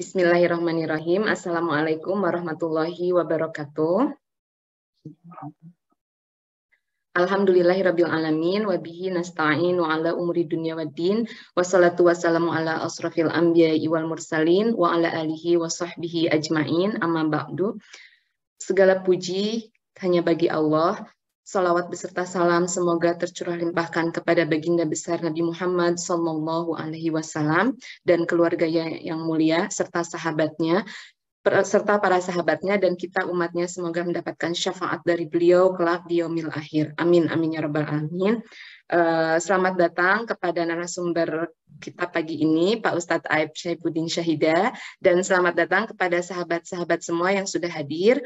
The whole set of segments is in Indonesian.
Bismillahirrahmanirrahim. Assalamualaikum warahmatullahi wabarakatuh. Alhamdulillahirabbil alamin wa bihi nasta'in wa ala umuri dunya waddin wassalatu wassalamu ala asrafil anbiya'i wal mursalin wa ala alihi wa sahbihi ajmain amma ba'du. Segala puji hanya bagi Allah. Salawat beserta salam semoga tercurah limpahkan kepada baginda besar Nabi Muhammad Sallallahu Alaihi Wasallam dan keluarga yang mulia serta sahabatnya serta para sahabatnya dan kita umatnya, semoga mendapatkan syafaat dari beliau kelak di yaumil akhir. Amin amin ya rabbal alamin. Selamat datang kepada narasumber kita pagi ini, Pak Ustadz Aib Syaifuddin Syahida, dan selamat datang kepada sahabat-sahabat semua yang sudah hadir.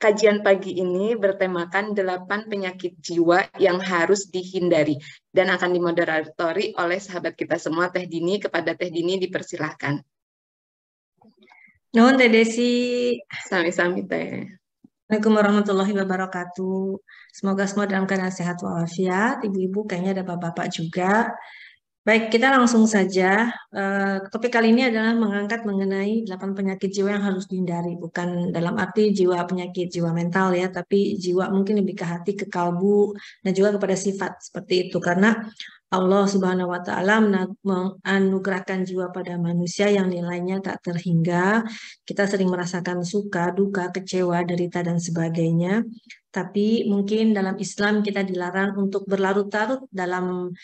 Kajian pagi ini bertemakan 8 penyakit jiwa yang harus dihindari dan akan dimoderatori oleh sahabat kita semua, Teh Dini. Kepada Teh Dini dipersilahkan. Nuhun Teh Desi. Sami-sami Teh. Assalamualaikum warahmatullahi wabarakatuh. Semoga semua dalam keadaan sehat walafiat. Ibu-ibu, kayaknya ada bapak-bapak juga. Baik, kita langsung saja. Topik kali ini adalah mengangkat mengenai 8 penyakit jiwa yang harus dihindari. Bukan dalam arti jiwa penyakit jiwa mental ya, tapi jiwa mungkin lebih ke hati, ke kalbu, dan juga kepada sifat seperti itu. Karena Allah Subhanahu wa Ta'ala menganugerahkan jiwa pada manusia yang nilainya tak terhingga. Kita sering merasakan suka, duka, kecewa, derita, dan sebagainya. Tapi mungkin dalam Islam kita dilarang untuk berlarut-larut dalam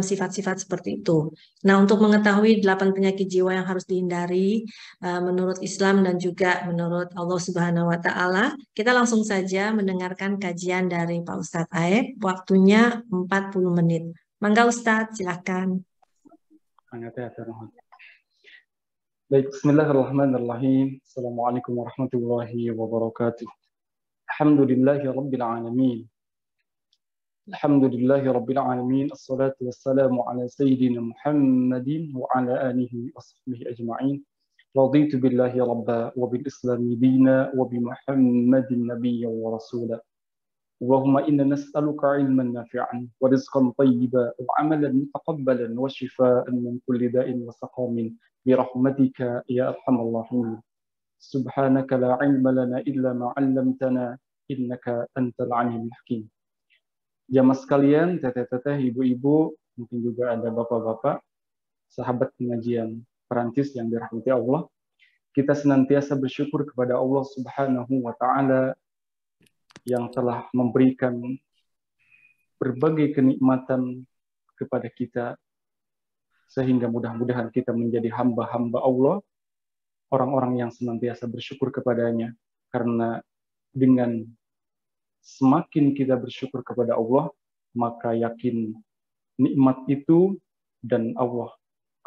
sifat-sifat seperti itu. Nah, untuk mengetahui 8 penyakit jiwa yang harus dihindari menurut Islam dan juga menurut Allah Subhanahu wa Ta'ala, kita langsung saja mendengarkan kajian dari Pak Ustadz Aib. Waktunya 40 menit. Mangga Ustadz, silakan. Baik, bismillahirrahmanirrahim. Assalamualaikum warahmatullahi wabarakatuh. Alhamdulillahi rabbil alamin. Alhamdulillahi rabbil alamin. Assalatu wassalamu ala sayyidina Muhammadin wa ala alihi wa sahbihi ajma'in. Raditu billahi rabba wa bil islami dina wa bi Muhammadin nabiyya wa rasula. Allahumma inna nas'aluka ilman nafi'an wa rizqan tayyiban wa amalan mutaqabbalan wa shifaan min kulli da'in wa saqamin bi rahmatika ya arhamar rahimin. Subhanaka la ilma lana illa ma 'allamtana innaka antal alimul hakim. Jamaah sekalian, teteh-teteh, ibu-ibu, mungkin juga ada bapak-bapak, sahabat pengajian Perancis yang dirahmati Allah. Kita senantiasa bersyukur kepada Allah Subhanahu wa Ta'ala yang telah memberikan berbagai kenikmatan kepada kita, sehingga mudah-mudahan kita menjadi hamba-hamba Allah, orang-orang yang senantiasa bersyukur kepadanya. Karena dengan semakin kita bersyukur kepada Allah, maka yakin nikmat itu dan Allah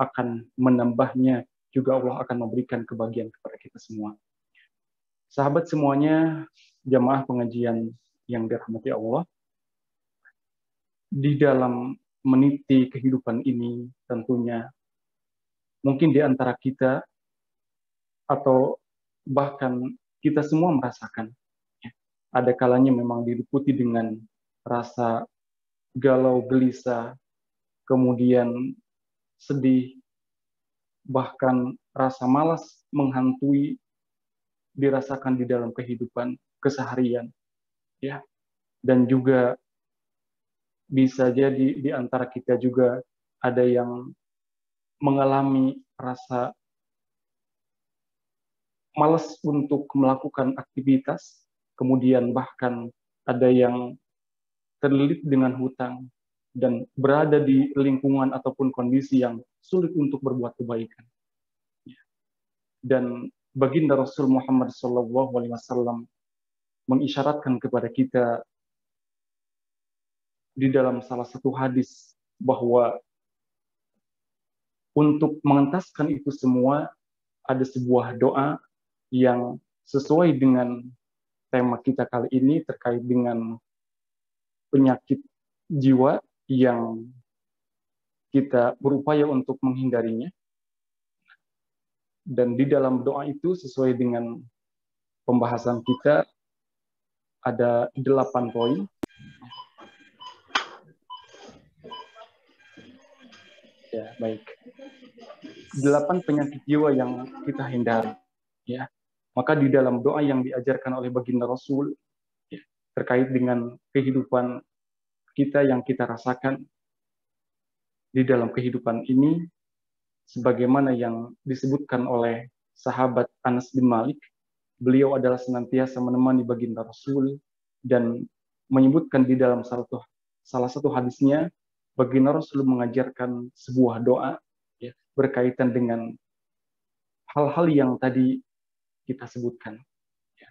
akan menambahnya, juga Allah akan memberikan kebahagiaan kepada kita semua. Sahabat semuanya, jamaah pengajian yang dirahmati Allah, di dalam meniti kehidupan ini tentunya mungkin di antara kita atau bahkan kita semua merasakan ada kalanya memang diliputi dengan rasa galau, gelisah, kemudian sedih, bahkan rasa malas menghantui dirasakan di dalam kehidupan keseharian, ya. Dan juga bisa jadi di antara kita juga ada yang mengalami rasa malas untuk melakukan aktivitas, kemudian bahkan ada yang terlilit dengan hutang dan berada di lingkungan ataupun kondisi yang sulit untuk berbuat kebaikan. Dan baginda Rasul Muhammad SAW mengisyaratkan kepada kita di dalam salah satu hadis bahwa untuk mengentaskan itu semua ada sebuah doa yang sesuai dengan tema kita kali ini terkait dengan penyakit jiwa yang kita berupaya untuk menghindarinya. Dan di dalam doa itu sesuai dengan pembahasan kita ada 8 poin. Ya, baik. 8 penyakit jiwa yang kita hindari. Ya, maka di dalam doa yang diajarkan oleh baginda Rasul ya, terkait dengan kehidupan kita yang kita rasakan di dalam kehidupan ini, sebagaimana yang disebutkan oleh sahabat Anas bin Malik, beliau adalah senantiasa menemani baginda Rasul dan menyebutkan di dalam salah satu hadisnya, baginda Rasul mengajarkan sebuah doa ya, berkaitan dengan hal-hal yang tadi kita sebutkan. Ya.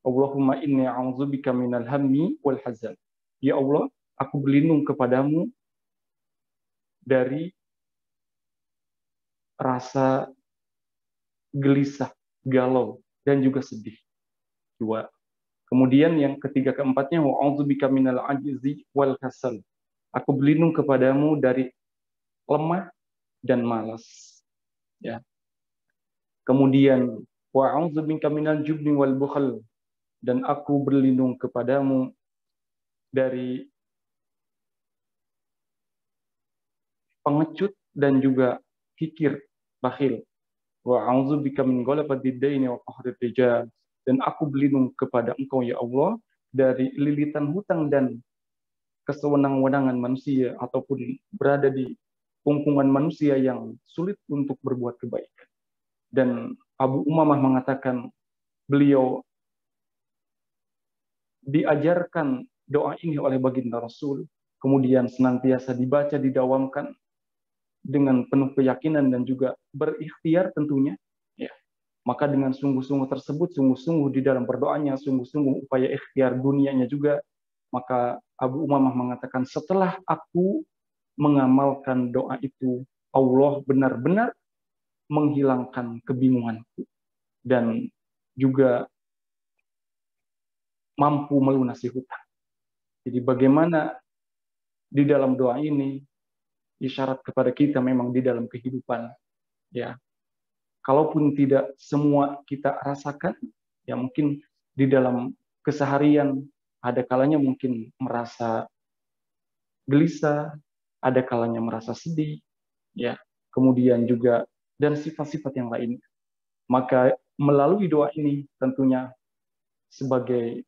Allahumma inni a'udzubika minal hammi wal hazan. Ya Allah, aku berlindung kepadamu dari rasa gelisah, galau, dan juga sedih. 2. Kemudian yang ketiga keempatnya, wa'udzubika minal ajzi wal kasal. Aku berlindung kepadamu dari lemah dan malas. Ya. Kemudian wa'udzubika minal jubni wal bukhl. Dan aku berlindung kepadamu dari pengecut dan juga kikir, bakhil. Wa a'udzubika min ghalabati daini wa qahri rijal. Dan aku berlindung kepada Engkau ya Allah dari lilitan hutang dan kesewenang-wenangan manusia ataupun berada di pungkungan manusia yang sulit untuk berbuat kebaikan. Dan Abu Umamah mengatakan beliau diajarkan doa ini oleh baginda Rasul, kemudian senantiasa dibaca, didawamkan dengan penuh keyakinan dan juga berikhtiar tentunya, ya. Maka dengan sungguh-sungguh tersebut, sungguh-sungguh di dalam berdoanya, sungguh-sungguh upaya ikhtiar dunianya juga, maka Abu Umamah mengatakan, setelah aku mengamalkan doa itu, Allah benar-benar menghilangkan kebingunganku dan juga mampu melunasi hutang. Jadi bagaimana di dalam doa ini isyarat kepada kita memang di dalam kehidupan, ya. Kalaupun tidak semua kita rasakan, ya mungkin di dalam keseharian ada kalanya mungkin merasa gelisah, ada kalanya merasa sedih, ya. Kemudian juga dan sifat-sifat yang lain. Maka melalui doa ini tentunya sebagai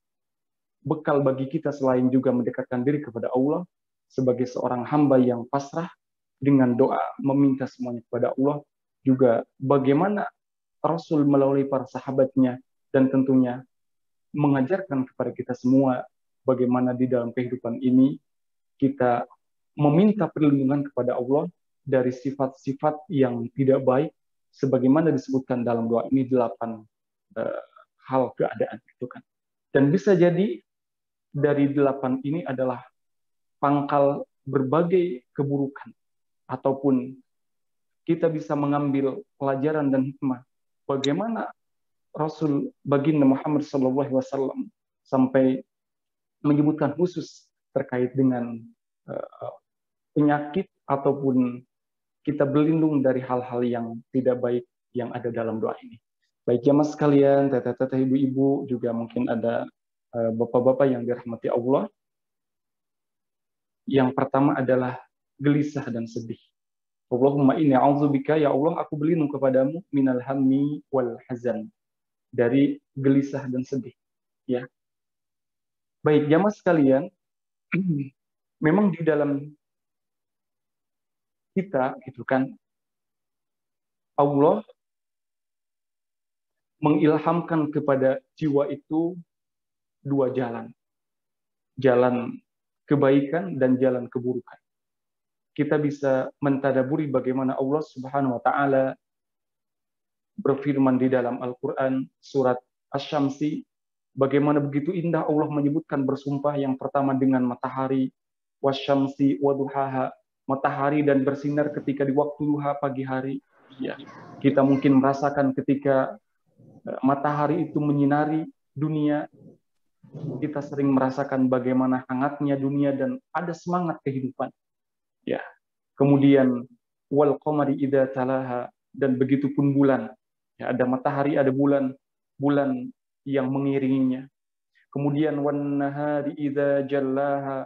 bekal bagi kita selain juga mendekatkan diri kepada Allah sebagai seorang hamba yang pasrah dengan doa meminta semuanya kepada Allah, juga bagaimana Rasul melalui para sahabatnya dan tentunya mengajarkan kepada kita semua bagaimana di dalam kehidupan ini kita meminta perlindungan kepada Allah dari sifat-sifat yang tidak baik sebagaimana disebutkan dalam doa ini 8 hal keadaan itu kan. Dan bisa jadi dari 8 ini adalah pangkal berbagai keburukan ataupun kita bisa mengambil pelajaran dan hikmah bagaimana Rasul baginda Muhammad SAW sampai menyebutkan khusus terkait dengan penyakit ataupun kita berlindung dari hal-hal yang tidak baik yang ada dalam doa ini. Baik jamaah sekalian, teteh-teteh, ibu-ibu, juga mungkin ada bapak-bapak yang dirahmati Allah. Yang pertama adalah gelisah dan sedih. Allahumma inni a'udzubika, ya Allah aku berlindung kepadamu minal hammi wal hazan, dari gelisah dan sedih, ya. Baik jamaah sekalian, memang di dalam kita gitu kan Allah mengilhamkan kepada jiwa itu 2 jalan. Jalan kebaikan dan jalan keburukan. Kita bisa mentadaburi bagaimana Allah Subhanahu wa taala berfirman di dalam Al-Qur'an surat Asy-Syamsi, bagaimana begitu indah Allah menyebutkan bersumpah yang pertama dengan matahari, wasyamsi waduhaha, matahari dan bersinar ketika di waktu duha pagi hari. Ya, kita mungkin merasakan ketika matahari itu menyinari dunia, kita sering merasakan bagaimana hangatnya dunia dan ada semangat kehidupan. Ya. Kemudian wal qamari idza talaha, dan begitupun bulan. Ya, ada matahari, ada bulan, bulan yang mengiringinya. Kemudian wan nahari idza jallaha,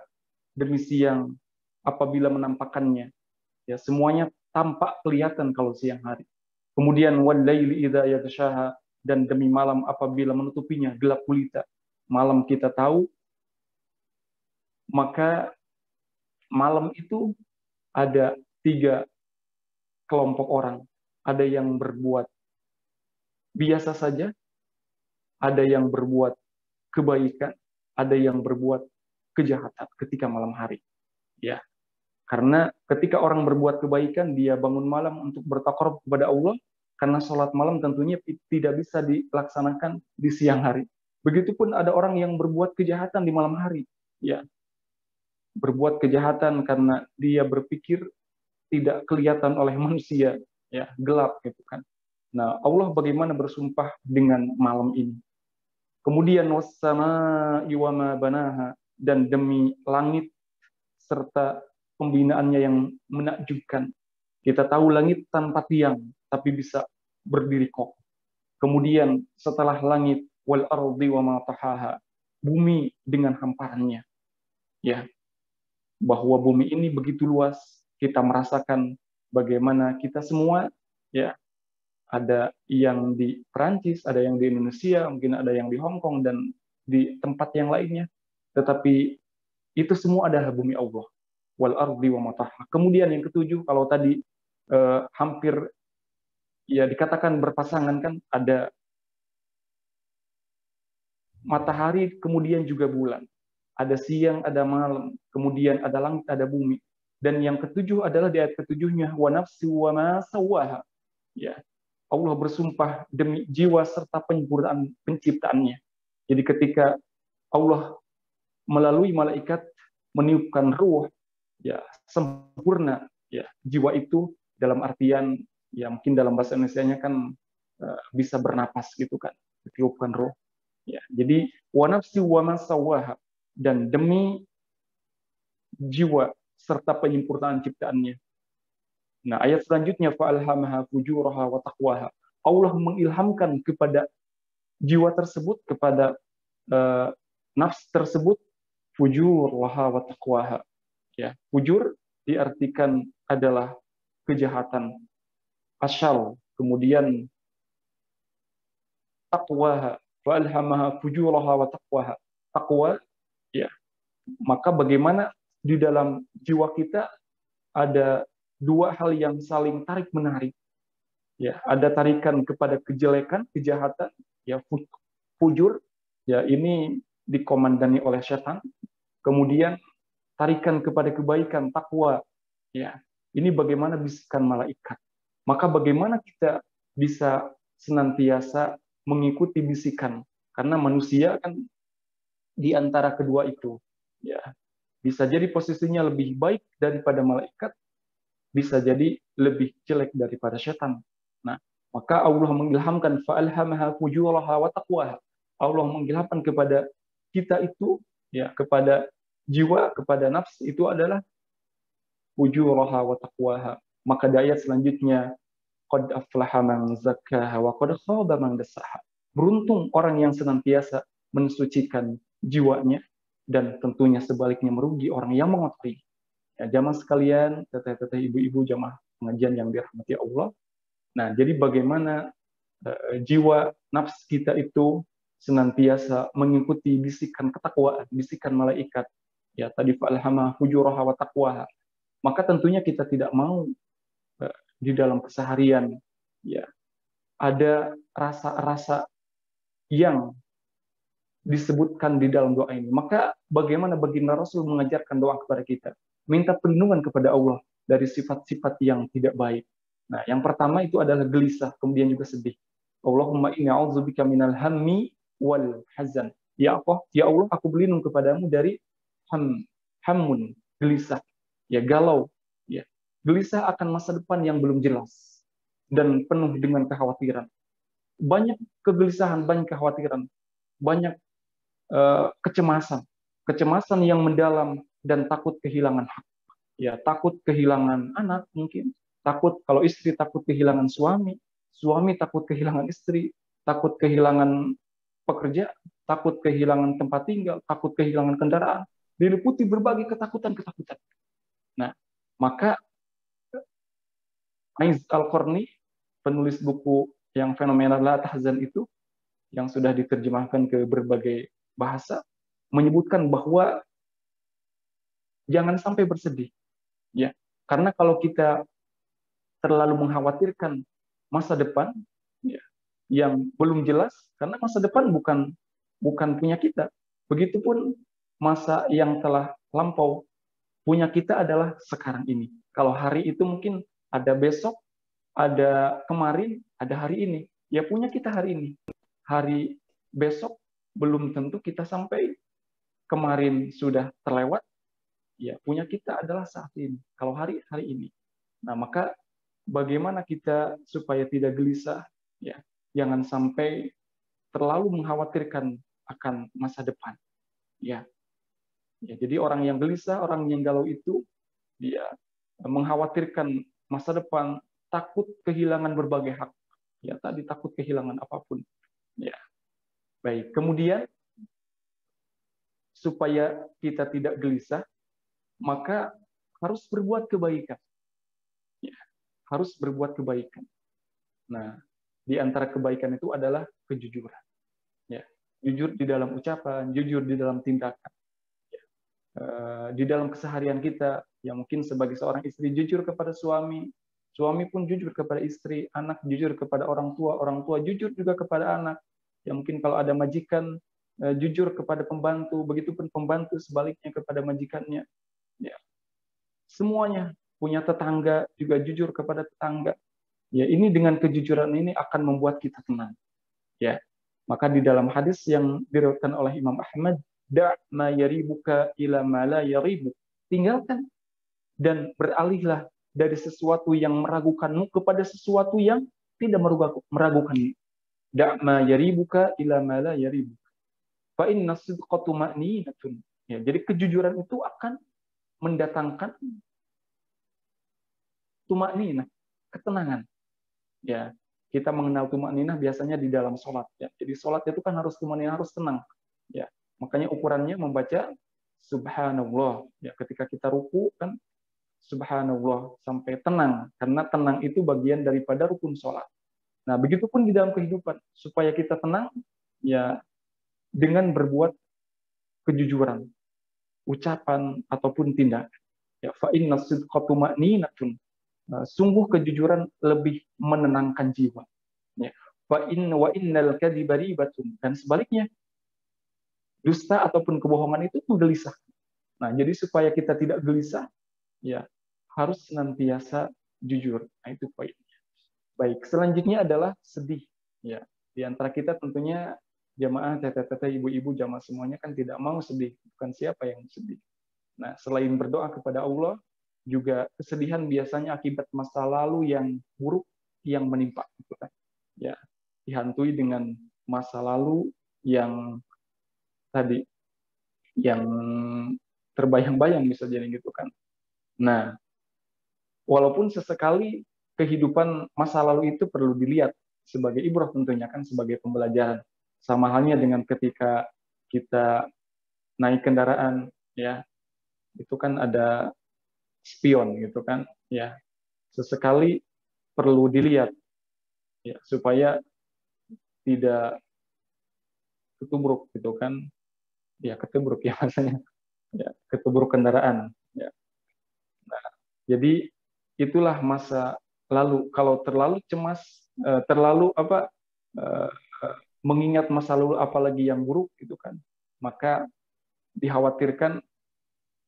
demi siang apabila menampakkannya. Ya, semuanya tampak kelihatan kalau siang hari. Kemudian wal-laili idza yaghshaha, dan demi malam apabila menutupinya gelap gulita. Malam kita tahu, maka malam itu ada 3 kelompok orang. Ada yang berbuat biasa saja, ada yang berbuat kebaikan, ada yang berbuat kejahatan ketika malam hari. Ya, karena ketika orang berbuat kebaikan, dia bangun malam untuk bertakarub kepada Allah, karena sholat malam tentunya tidak bisa dilaksanakan di siang hari. Begitupun ada orang yang berbuat kejahatan di malam hari. Ya, berbuat kejahatan karena dia berpikir tidak kelihatan oleh manusia, ya, gelap gitu kan. Nah, Allah bagaimana bersumpah dengan malam ini. Kemudian wassama'i wa ma banaha, dan demi langit serta pembinaannya yang menakjubkan. Kita tahu langit tanpa tiang tapi bisa berdiri kokoh. Kemudian setelah langit wal ardi wa ma tahaha, bumi dengan hamparannya. Ya, bahwa bumi ini begitu luas, kita merasakan bagaimana kita semua, ya, ada yang di Perancis, ada yang di Indonesia, mungkin ada yang di Hong Kong dan di tempat yang lainnya. Tetapi itu semua adalah bumi Allah. Wal ardi wa mataha. Kemudian yang ketujuh, kalau tadi hampir ya dikatakan berpasangan kan, ada matahari kemudian juga bulan. Ada siang, ada malam, kemudian ada langit, ada bumi. Dan yang ketujuh adalah di ayat ketujuhnya, wa nafsi wa ma sawaha. Ya, Allah bersumpah demi jiwa serta penyempurnaan penciptaannya. Jadi ketika Allah melalui malaikat meniupkan ruh, ya, sempurna, ya, jiwa itu dalam artian, ya, mungkin dalam bahasa Indonesianya kan bisa bernapas gitu kan, ditiupkan ruh. Ya, jadi wa nafsi wa ma sawaha, dan demi jiwa serta penyempurnaan ciptaannya. Nah, ayat selanjutnya fa'alhamaha fujuraha wa taqwaha. Allah mengilhamkan kepada jiwa tersebut, kepada nafs tersebut, fujuraha wa taqwaha. Ya, fujur diartikan adalah kejahatan, asyal. Kemudian taqwaha, fa'alhamaha fujuraha wa taqwaha. Taqwa, ya, maka bagaimana di dalam jiwa kita ada 2 hal yang saling tarik-menarik. Ya, ada tarikan kepada kejelekan, kejahatan, ya, fujur, ya, ini dikomandani oleh setan. Kemudian tarikan kepada kebaikan, takwa, ya, ini bagaimana bisikan malaikat. Maka bagaimana kita bisa senantiasa mengikuti bisikan, karena manusia kan di antara kedua itu, ya, bisa jadi posisinya lebih baik daripada malaikat, bisa jadi lebih jelek daripada setan. Nah, maka Allah mengilhamkan fa'alhamaha fujuraha wa taqwaha. Allah mengilhamkan kepada kita itu, ya, kepada jiwa, kepada nafs itu adalah fujuraha wa taqwaha. Maka di ayat selanjutnya, qad aflaha man zakkaha wa qad khaba man dassaha. Beruntung orang yang senantiasa mensucikan jiwanya, dan tentunya sebaliknya merugi orang yang mengotori. Ya, jamaah sekalian, teteh-teteh, ibu-ibu, jamaah pengajian yang dirahmati Allah. Nah, jadi bagaimana jiwa nafs kita itu senantiasa mengikuti bisikan ketakwaan, bisikan malaikat. Ya, tadi fa'alhamaha fujuraha wa taqwaha. Maka tentunya kita tidak mau di dalam keseharian, ya, ada rasa-rasa yang disebutkan di dalam doa ini. Maka bagaimana baginda Rasul mengajarkan doa kepada kita? Minta perlindungan kepada Allah dari sifat-sifat yang tidak baik. Nah, yang pertama itu adalah gelisah, kemudian juga sedih. Allahumma inni a'udzubika minal hammi wal hazan. Ya Allah, aku berlindung kepadamu dari hammun, gelisah, ya, galau, ya. Gelisah akan masa depan yang belum jelas dan penuh dengan kekhawatiran. Banyak kegelisahan, banyak kekhawatiran, banyak kecemasan yang mendalam, dan takut kehilangan hak. Ya, takut kehilangan anak mungkin, takut kalau istri takut kehilangan suami, suami takut kehilangan istri, takut kehilangan pekerja, takut kehilangan tempat tinggal, takut kehilangan kendaraan, diliputi berbagai ketakutan-ketakutan. Nah, maka Aiz Al-Qarni, penulis buku yang fenomenal La Tahzan itu, yang sudah diterjemahkan ke berbagai bahasa, menyebutkan bahwa jangan sampai bersedih, ya, karena kalau kita terlalu mengkhawatirkan masa depan, ya, yang belum jelas, karena masa depan bukan punya kita. Begitupun masa yang telah lampau, punya kita adalah sekarang ini. Kalau hari itu mungkin ada besok, ada kemarin, ada hari ini. Ya punya kita hari ini. Hari besok belum tentu kita sampai, kemarin sudah terlewat, ya punya kita adalah saat ini. Kalau hari ini. Nah, maka bagaimana kita supaya tidak gelisah, ya, jangan sampai terlalu mengkhawatirkan akan masa depan, ya. Ya, jadi orang yang gelisah, orang yang galau itu dia mengkhawatirkan masa depan, takut kehilangan berbagai hak, ya, tadi takut kehilangan apapun, ya. Baik, kemudian supaya kita tidak gelisah, maka harus berbuat kebaikan, ya, harus berbuat kebaikan. Nah, di antara kebaikan itu adalah kejujuran, ya, jujur di dalam ucapan, jujur di dalam tindakan, ya. Di dalam keseharian kita, yang mungkin sebagai seorang istri jujur kepada suami, suami pun jujur kepada istri, anak jujur kepada orang tua jujur juga kepada anak, yang mungkin kalau ada majikan jujur kepada pembantu, begitupun pembantu sebaliknya kepada majikannya, ya. Semuanya, punya tetangga juga jujur kepada tetangga. Ya, ini dengan kejujuran ini akan membuat kita tenang. Ya, maka di dalam hadis yang diriwayatkan oleh Imam Ahmad, da' ma yaribuka ila ma la yaribuk. Tinggalkan dan beralihlah dari sesuatu yang meragukanmu kepada sesuatu yang tidak meragukanmu. Da' ma yaribuka ila ma la yaribuk. Fa inna sidqa tuma'ninatun. Ya, jadi kejujuran itu akan mendatangkan tuma'ninah, ketenangan. Ya, kita mengenal tuma'ninah biasanya di dalam sholat. Ya. Jadi sholat itu kan harus tuma'ninah, harus tenang. Ya, makanya ukurannya membaca subhanallah. Ya, ketika kita ruku kan subhanallah sampai tenang, karena tenang itu bagian daripada rukun sholat. Nah, begitupun di dalam kehidupan, supaya kita tenang, ya dengan berbuat kejujuran, ucapan ataupun tindakan. Ya, fa inna sidqa tuma'ninatun. Sungguh kejujuran lebih menenangkan jiwa. Ya. Wa innal kadhiba ribatun. Dan sebaliknya, dusta ataupun kebohongan itu menggelisahkan. Nah, jadi supaya kita tidak gelisah, ya harus senantiasa jujur. Nah, itu poinnya. Baik, selanjutnya adalah sedih. Ya, di antara kita tentunya jamaah, teteh-teteh, ibu-ibu, jamaah semuanya kan tidak mau sedih. Bukan siapa yang sedih. Nah, selain berdoa kepada Allah, juga kesedihan biasanya akibat masa lalu yang buruk yang menimpa, gitu kan. Ya, dihantui dengan masa lalu yang tadi, yang terbayang-bayang bisa jadi gitu kan. Nah, walaupun sesekali kehidupan masa lalu itu perlu dilihat sebagai ibrah tentunya kan, sebagai pembelajaran. Sama halnya dengan ketika kita naik kendaraan, ya, itu kan ada spion gitu kan, ya, sesekali perlu dilihat, ya, supaya tidak ketubruk gitu kan, ya ketubruk ya rasanya, ya ketubruk kendaraan, ya. Nah, jadi itulah masa lalu. Kalau terlalu cemas, terlalu mengingat masa lalu apalagi yang buruk gitu kan, maka dikhawatirkan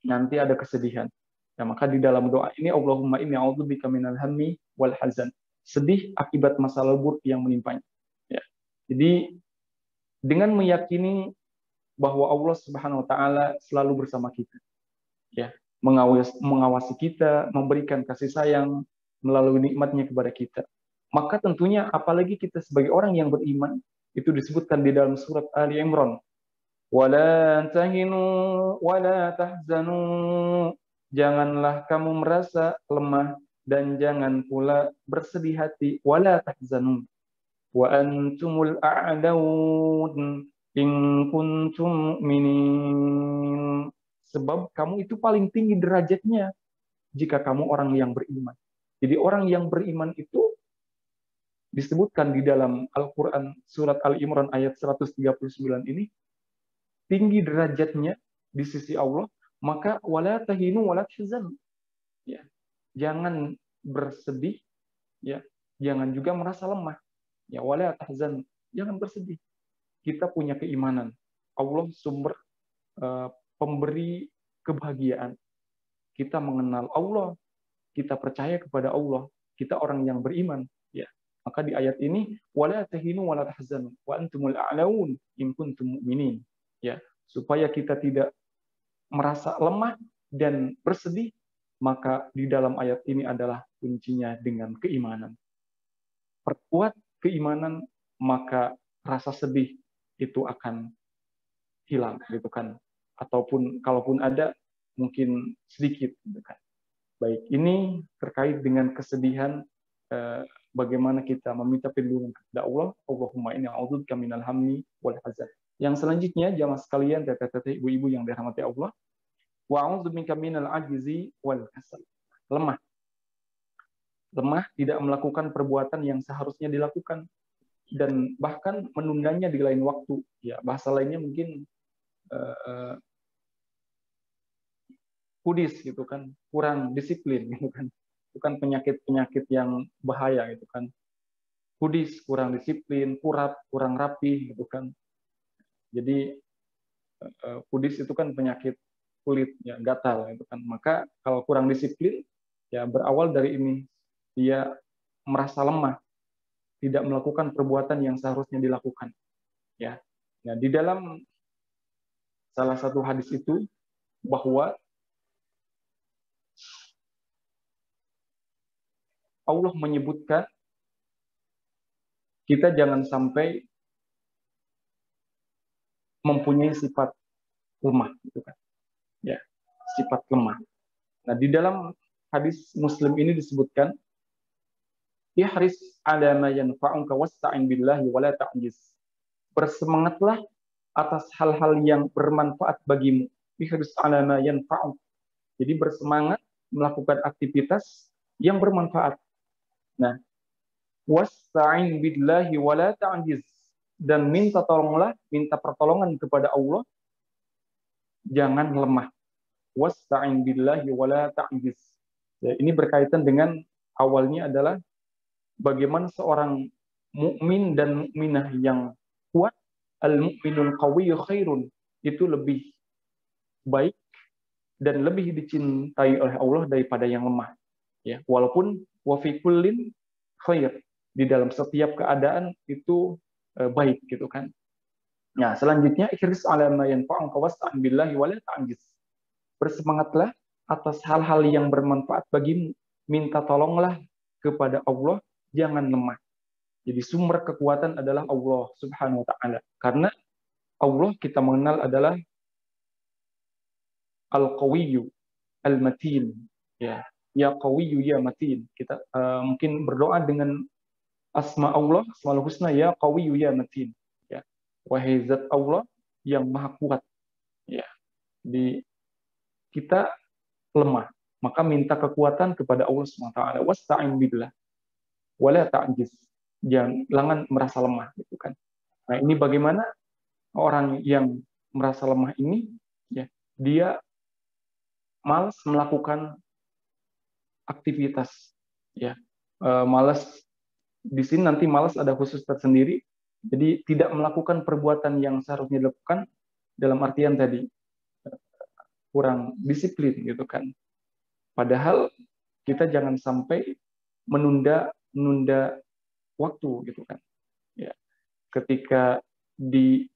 nanti ada kesedihan. Ya, maka di dalam doa ini, Allahumma inni a'udzubika minal hammi wal hazan. Sedih akibat masa lalu buruk yang menimpanya. Ya. Jadi dengan meyakini bahwa Allah Subhanahu wa taala selalu bersama kita. Ya, mengawasi kita, memberikan kasih sayang melalui nikmatnya kepada kita. Maka tentunya apalagi kita sebagai orang yang beriman, itu disebutkan di dalam surat Ali Imran. Wala tahinu wala tahzanu. Janganlah kamu merasa lemah dan jangan pula bersedih hati. Wala tahzanu. Wa antumul a'laun in kuntum mu'minin. Sebab kamu itu paling tinggi derajatnya jika kamu orang yang beriman. Jadi orang yang beriman itu disebutkan di dalam Al-Quran surat Al-Imran ayat 139 ini tinggi derajatnya di sisi Allah, maka wala tahinu wala tahzanu, ya, jangan bersedih, ya, jangan juga merasa lemah, ya, wala tahzanu, jangan bersedih. Kita punya keimanan, Allah sumber pemberi kebahagiaan. Kita mengenal Allah, kita percaya kepada Allah, kita orang yang beriman, ya. Maka di ayat ini wala tahinu wala tahzanu wa antumul a'laun in kuntum mu'minin, ya, supaya kita tidak merasa lemah dan bersedih, maka di dalam ayat ini adalah kuncinya dengan keimanan. Perkuat keimanan, maka rasa sedih itu akan hilang, gitu kan. Ataupun kalaupun ada, mungkin sedikit, gitu kan. Baik, ini terkait dengan kesedihan, bagaimana kita meminta perlindungan kepada Allah. Allahumma inni a'udzubika minal hammi wal hazan. Yang selanjutnya, jamaah sekalian, teteh-teteh, ibu-ibu yang dirahmati Allah, wa a'udzubika minal ajzi wal kasal. Lemah. Lemah, tidak melakukan perbuatan yang seharusnya dilakukan, dan bahkan menundanya di lain waktu. Ya, bahasa lainnya mungkin kudis, gitu kan, kurang disiplin, gitu kan. Itu kan penyakit-penyakit yang bahaya, gitu kan. Kudis, kurang disiplin, kurang rapi, gitu kan. Jadi kudis itu kan penyakit kulit, ya, gatal, gitu kan. Maka kalau kurang disiplin, ya, berawal dari ini, dia merasa lemah, tidak melakukan perbuatan yang seharusnya dilakukan, ya. Nah, di dalam salah satu hadis itu bahwa Allah menyebutkan kita jangan sampai mempunyai sifat lemah, gitu kan. Ya, sifat lemah. Nah, di dalam hadis Muslim ini disebutkan, ihris ala ma yanfa'uka wasta'in billahi wa la ta'jiz. Bersemangatlah atas hal-hal yang bermanfaat bagimu. Ihris ala ma yanfa'uk. Jadi bersemangat melakukan aktivitas yang bermanfaat. Nah, wasta'in billahi wa la ta'jiz, dan minta pertolongan kepada Allah, jangan lemah. Wasta'in billahi wa la ta'jiz. Ya, ini berkaitan dengan awalnya adalah bagaimana seorang mukmin dan mukminah yang kuat, al-mu'minul qawiyyu khairun, itu lebih baik dan lebih dicintai oleh Allah daripada yang lemah. Ya, walaupun wa fi kullin khair, di dalam setiap keadaan itu baik, gitu kan. Nah, selanjutnya ihris 'ala ma yanfa'uka wasta'in billahi wa la ta'jiz. Bersemangatlah atas hal-hal yang bermanfaat bagimu, minta tolonglah kepada Allah, jangan lemah. Jadi sumber kekuatan adalah Allah Subhanahu wa taala. Karena Allah kita mengenal adalah Al-Qawiyyu, Al-Matin, ya. Ya Qawiyyu ya Matin. Kita mungkin berdoa dengan asma Allah, Asmaul Husna, ya Qawiyyu ya Matin. Ya. Wahai zat Allah yang maha kuat. Ya. Di kita lemah, maka minta kekuatan kepada Allah Subhanahu wa taala. Wasta'in billah wa la ta'jiz. Jangan merasa lemah, gitu kan. Nah, ini bagaimana orang yang merasa lemah ini, ya, dia malas melakukan aktivitas, ya. Malas di sini nanti malas ada khusus tersendiri. Jadi tidak melakukan perbuatan yang seharusnya dilakukan, dalam artian tadi kurang disiplin, gitu kan. Padahal kita jangan sampai menunda waktu, gitu kan. Ya. Ketika di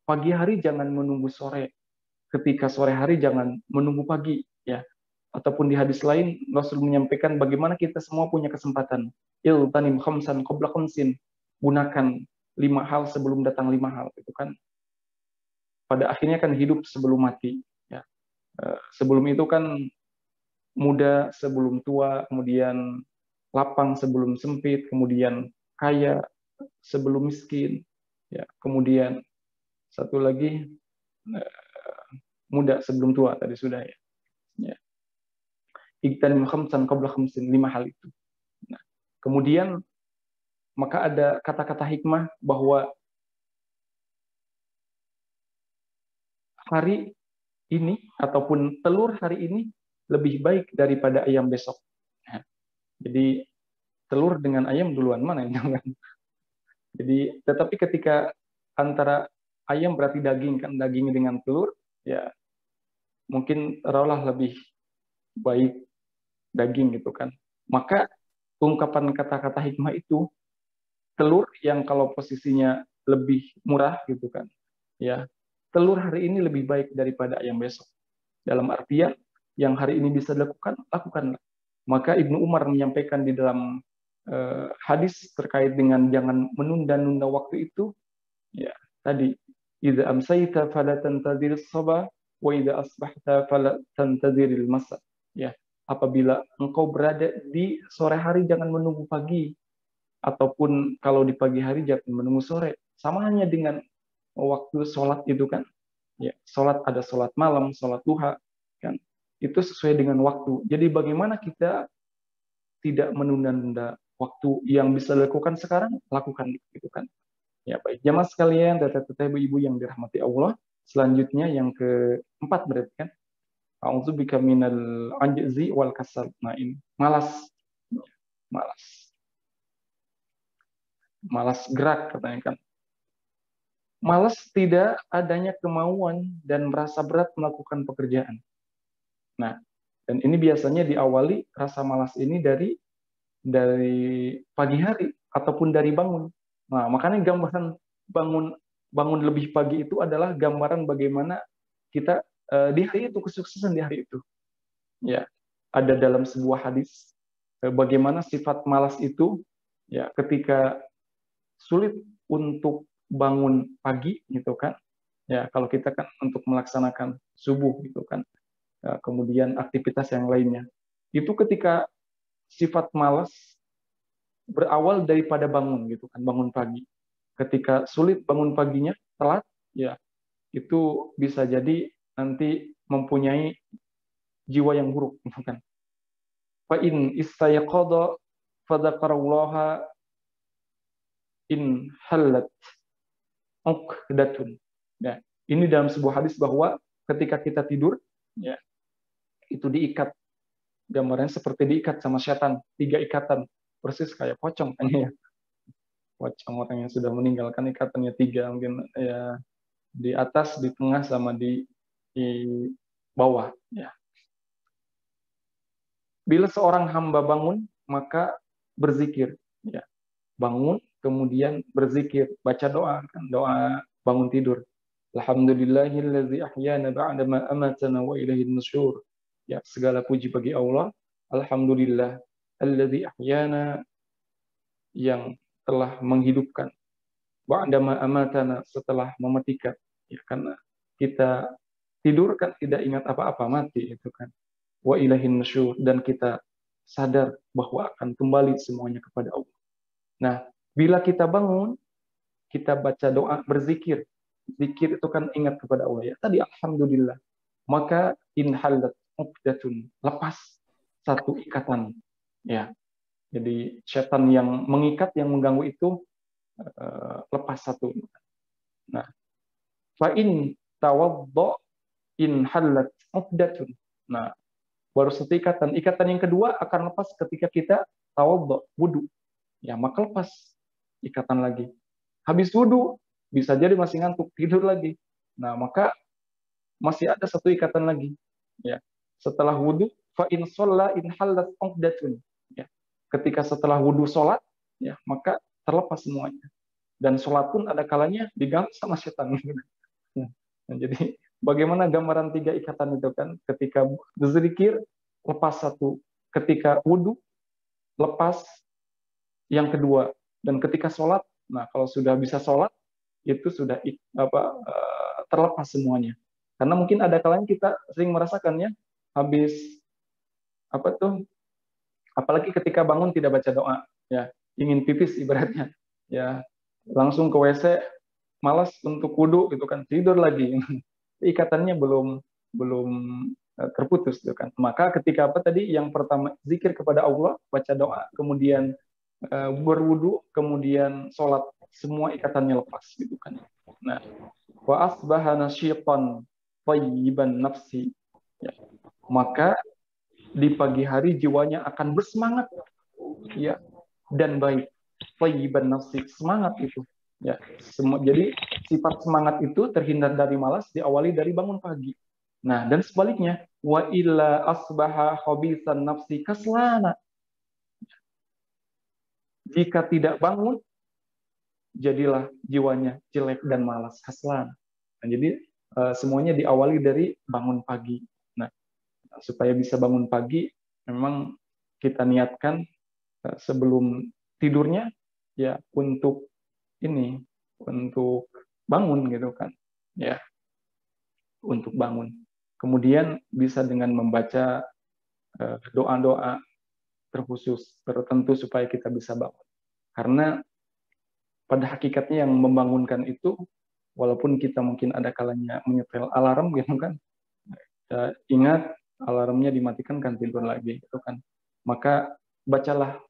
pagi hari jangan menunggu sore, ketika sore hari jangan menunggu pagi, ya. Ataupun di hadis lain Rasul menyampaikan bagaimana kita semua punya kesempatan. Iltanim khamsan qabla khamsin. Gunakan 5 hal sebelum datang 5 hal, itu kan. Pada akhirnya kan hidup sebelum mati, ya. Sebelum itu kan muda sebelum tua, kemudian lapang sebelum sempit, kemudian kaya sebelum miskin, ya. Kemudian satu lagi muda sebelum tua, tadi sudah, ya. Ya. Iktanim khamsan qabla khamsin, 5 hal itu. Nah, kemudian maka ada kata-kata hikmah bahwa hari ini ataupun telur hari ini lebih baik daripada ayam besok. Nah, jadi telur dengan ayam duluan mana yang Jadi tetapi ketika antara ayam berarti daging kan, daging dengan telur, ya mungkin taruhlah lebih baik daging gitu kan. Maka ungkapan kata-kata hikmah itu, telur yang kalau posisinya lebih murah gitu kan, ya telur hari ini lebih baik daripada ayam besok. Dalam artian yang hari ini bisa dilakukan, lakukanlah. Maka Ibnu Umar menyampaikan di dalam hadis terkait dengan jangan menunda-nunda waktu itu, ya tadi, idza amsayta fala tantadhir as-sabah wa idza asbahta fala tantadhir al-masa. Ya, apabila engkau berada di sore hari jangan menunggu pagi, ataupun kalau di pagi hari jangan menunggu sore. Sama hanya dengan waktu sholat itu kan. Ya, sholat ada sholat malam, sholat duha kan. Itu sesuai dengan waktu. Jadi bagaimana kita tidak menunda-nunda waktu yang bisa dilakukan sekarang, lakukan gitu kan. Ya baik, jamaah sekalian, teteh-teteh ibu-ibu yang dirahmati Allah. Selanjutnya yang keempat berarti kan, a'udzubika minal ajzi wal kasal. Nah ini malas, malas, malas gerak katanya kan. Malas tidak adanya kemauan dan merasa berat melakukan pekerjaan. Nah, dan ini biasanya diawali rasa malas ini dari pagi hari ataupun dari bangun. Nah, makanya gambaran bangun lebih pagi itu adalah gambaran bagaimana kita di hari itu, kesuksesan di hari itu. Ya, ada dalam sebuah hadis bagaimana sifat malas itu, ya ketika sulit untuk bangun pagi gitu kan. Ya, kalau kita kan untuk melaksanakan subuh gitu kan. Kemudian aktivitas yang lainnya. Itu ketika sifat malas berawal daripada bangun gitu kan, bangun pagi. Ketika sulit bangun paginya, telat, ya itu bisa jadi nanti mempunyai jiwa yang buruk gitu kan. Fa in istayqadha fadzakarallaha in halat uqdatun. Ya, ini dalam sebuah hadis bahwa ketika kita tidur, ya itu diikat, gambarnya seperti diikat sama setan, 3 ikatan, persis kayak pocong kan ya. Pocong orang yang sudah meninggalkan ikatannya 3 mungkin ya, di atas, di tengah, sama di bawah. Ya. Bila seorang hamba bangun, maka berzikir. Ya. Bangun, kemudian berzikir, baca doa, kan? Doa bangun tidur. Alhamdulillahillazi ahyana ba'dama amatana wa ilaihin nusyur. Ya, segala puji bagi Allah. Alhamdulillah allazi ahyana, yang telah menghidupkan, ba'dama amatana, setelah mematikan. Ya, karena kita tidur kan tidak ingat apa-apa, mati itu kan. Wa ilaihin nusyur, dan kita sadar bahwa akan kembali semuanya kepada Allah. Nah, bila kita bangun, kita baca doa, berzikir. Zikir itu kan ingat kepada Allah ya. Tadi alhamdulillah. Maka in halat uqdatun, lepas satu ikatan. Ya. Jadi setan yang mengikat, yang mengganggu itu lepas satu. Nah, fa in tawaddo in halat uqdatun. Nah, baru satu ikatan. Ikatan yang kedua akan lepas ketika kita tawaddo, wudu. Ya, maka lepas ikatan lagi. Habis wudu, bisa jadi masih ngantuk, tidur lagi. Nah, maka masih ada satu ikatan lagi. Ya. Setelah wudu, fa in shalla in halat uqdatun. Ya. Ketika setelah wudu sholat, ya, maka terlepas semuanya. Dan sholat pun ada kalanya diganggu sama setan. Nah, jadi bagaimana gambaran 3 ikatan itu kan? Ketika berzikir, lepas satu. Ketika wudu, lepas yang kedua. Dan ketika sholat, nah kalau sudah bisa sholat, itu sudah terlepas semuanya. Karena mungkin ada kalanya kita sering merasakannya, habis apalagi ketika bangun tidak baca doa, ya ingin pipis ibaratnya, ya langsung ke WC, malas untuk wudu gitu kan, tidur lagi. Ikatannya belum terputus gitu kan. Maka ketika yang pertama zikir kepada Allah, baca doa, kemudian berwudu kemudian sholat, semua ikatannya lepas gitu kan. Nah, wa asbaha nasyiqan thayyiban nafsi, ya, maka di pagi hari jiwanya akan bersemangat, ya, dan baik. Thayyiban nafsi, semangat itu, ya. Jadi sifat semangat itu terhindar dari malas diawali dari bangun pagi. Nah, dan sebaliknya, wa illa asbaha khabisan nafsi kaslana, jika tidak bangun jadilah jiwanya jelek dan malas, kaslan. Nah, jadi semuanya diawali dari bangun pagi. Nah, supaya bisa bangun pagi, memang kita niatkan sebelum tidurnya ya untuk ini, untuk bangun gitu kan, ya, untuk bangun. Kemudian bisa dengan membaca doa-doa terkhusus tertentu supaya kita bisa bangun. Karena pada hakikatnya yang membangunkan itu, walaupun kita mungkin ada kalanya menyetel alarm gitu kan, ingat alarmnya dimatikan kan tidur lagi gitu kan. Maka bacalah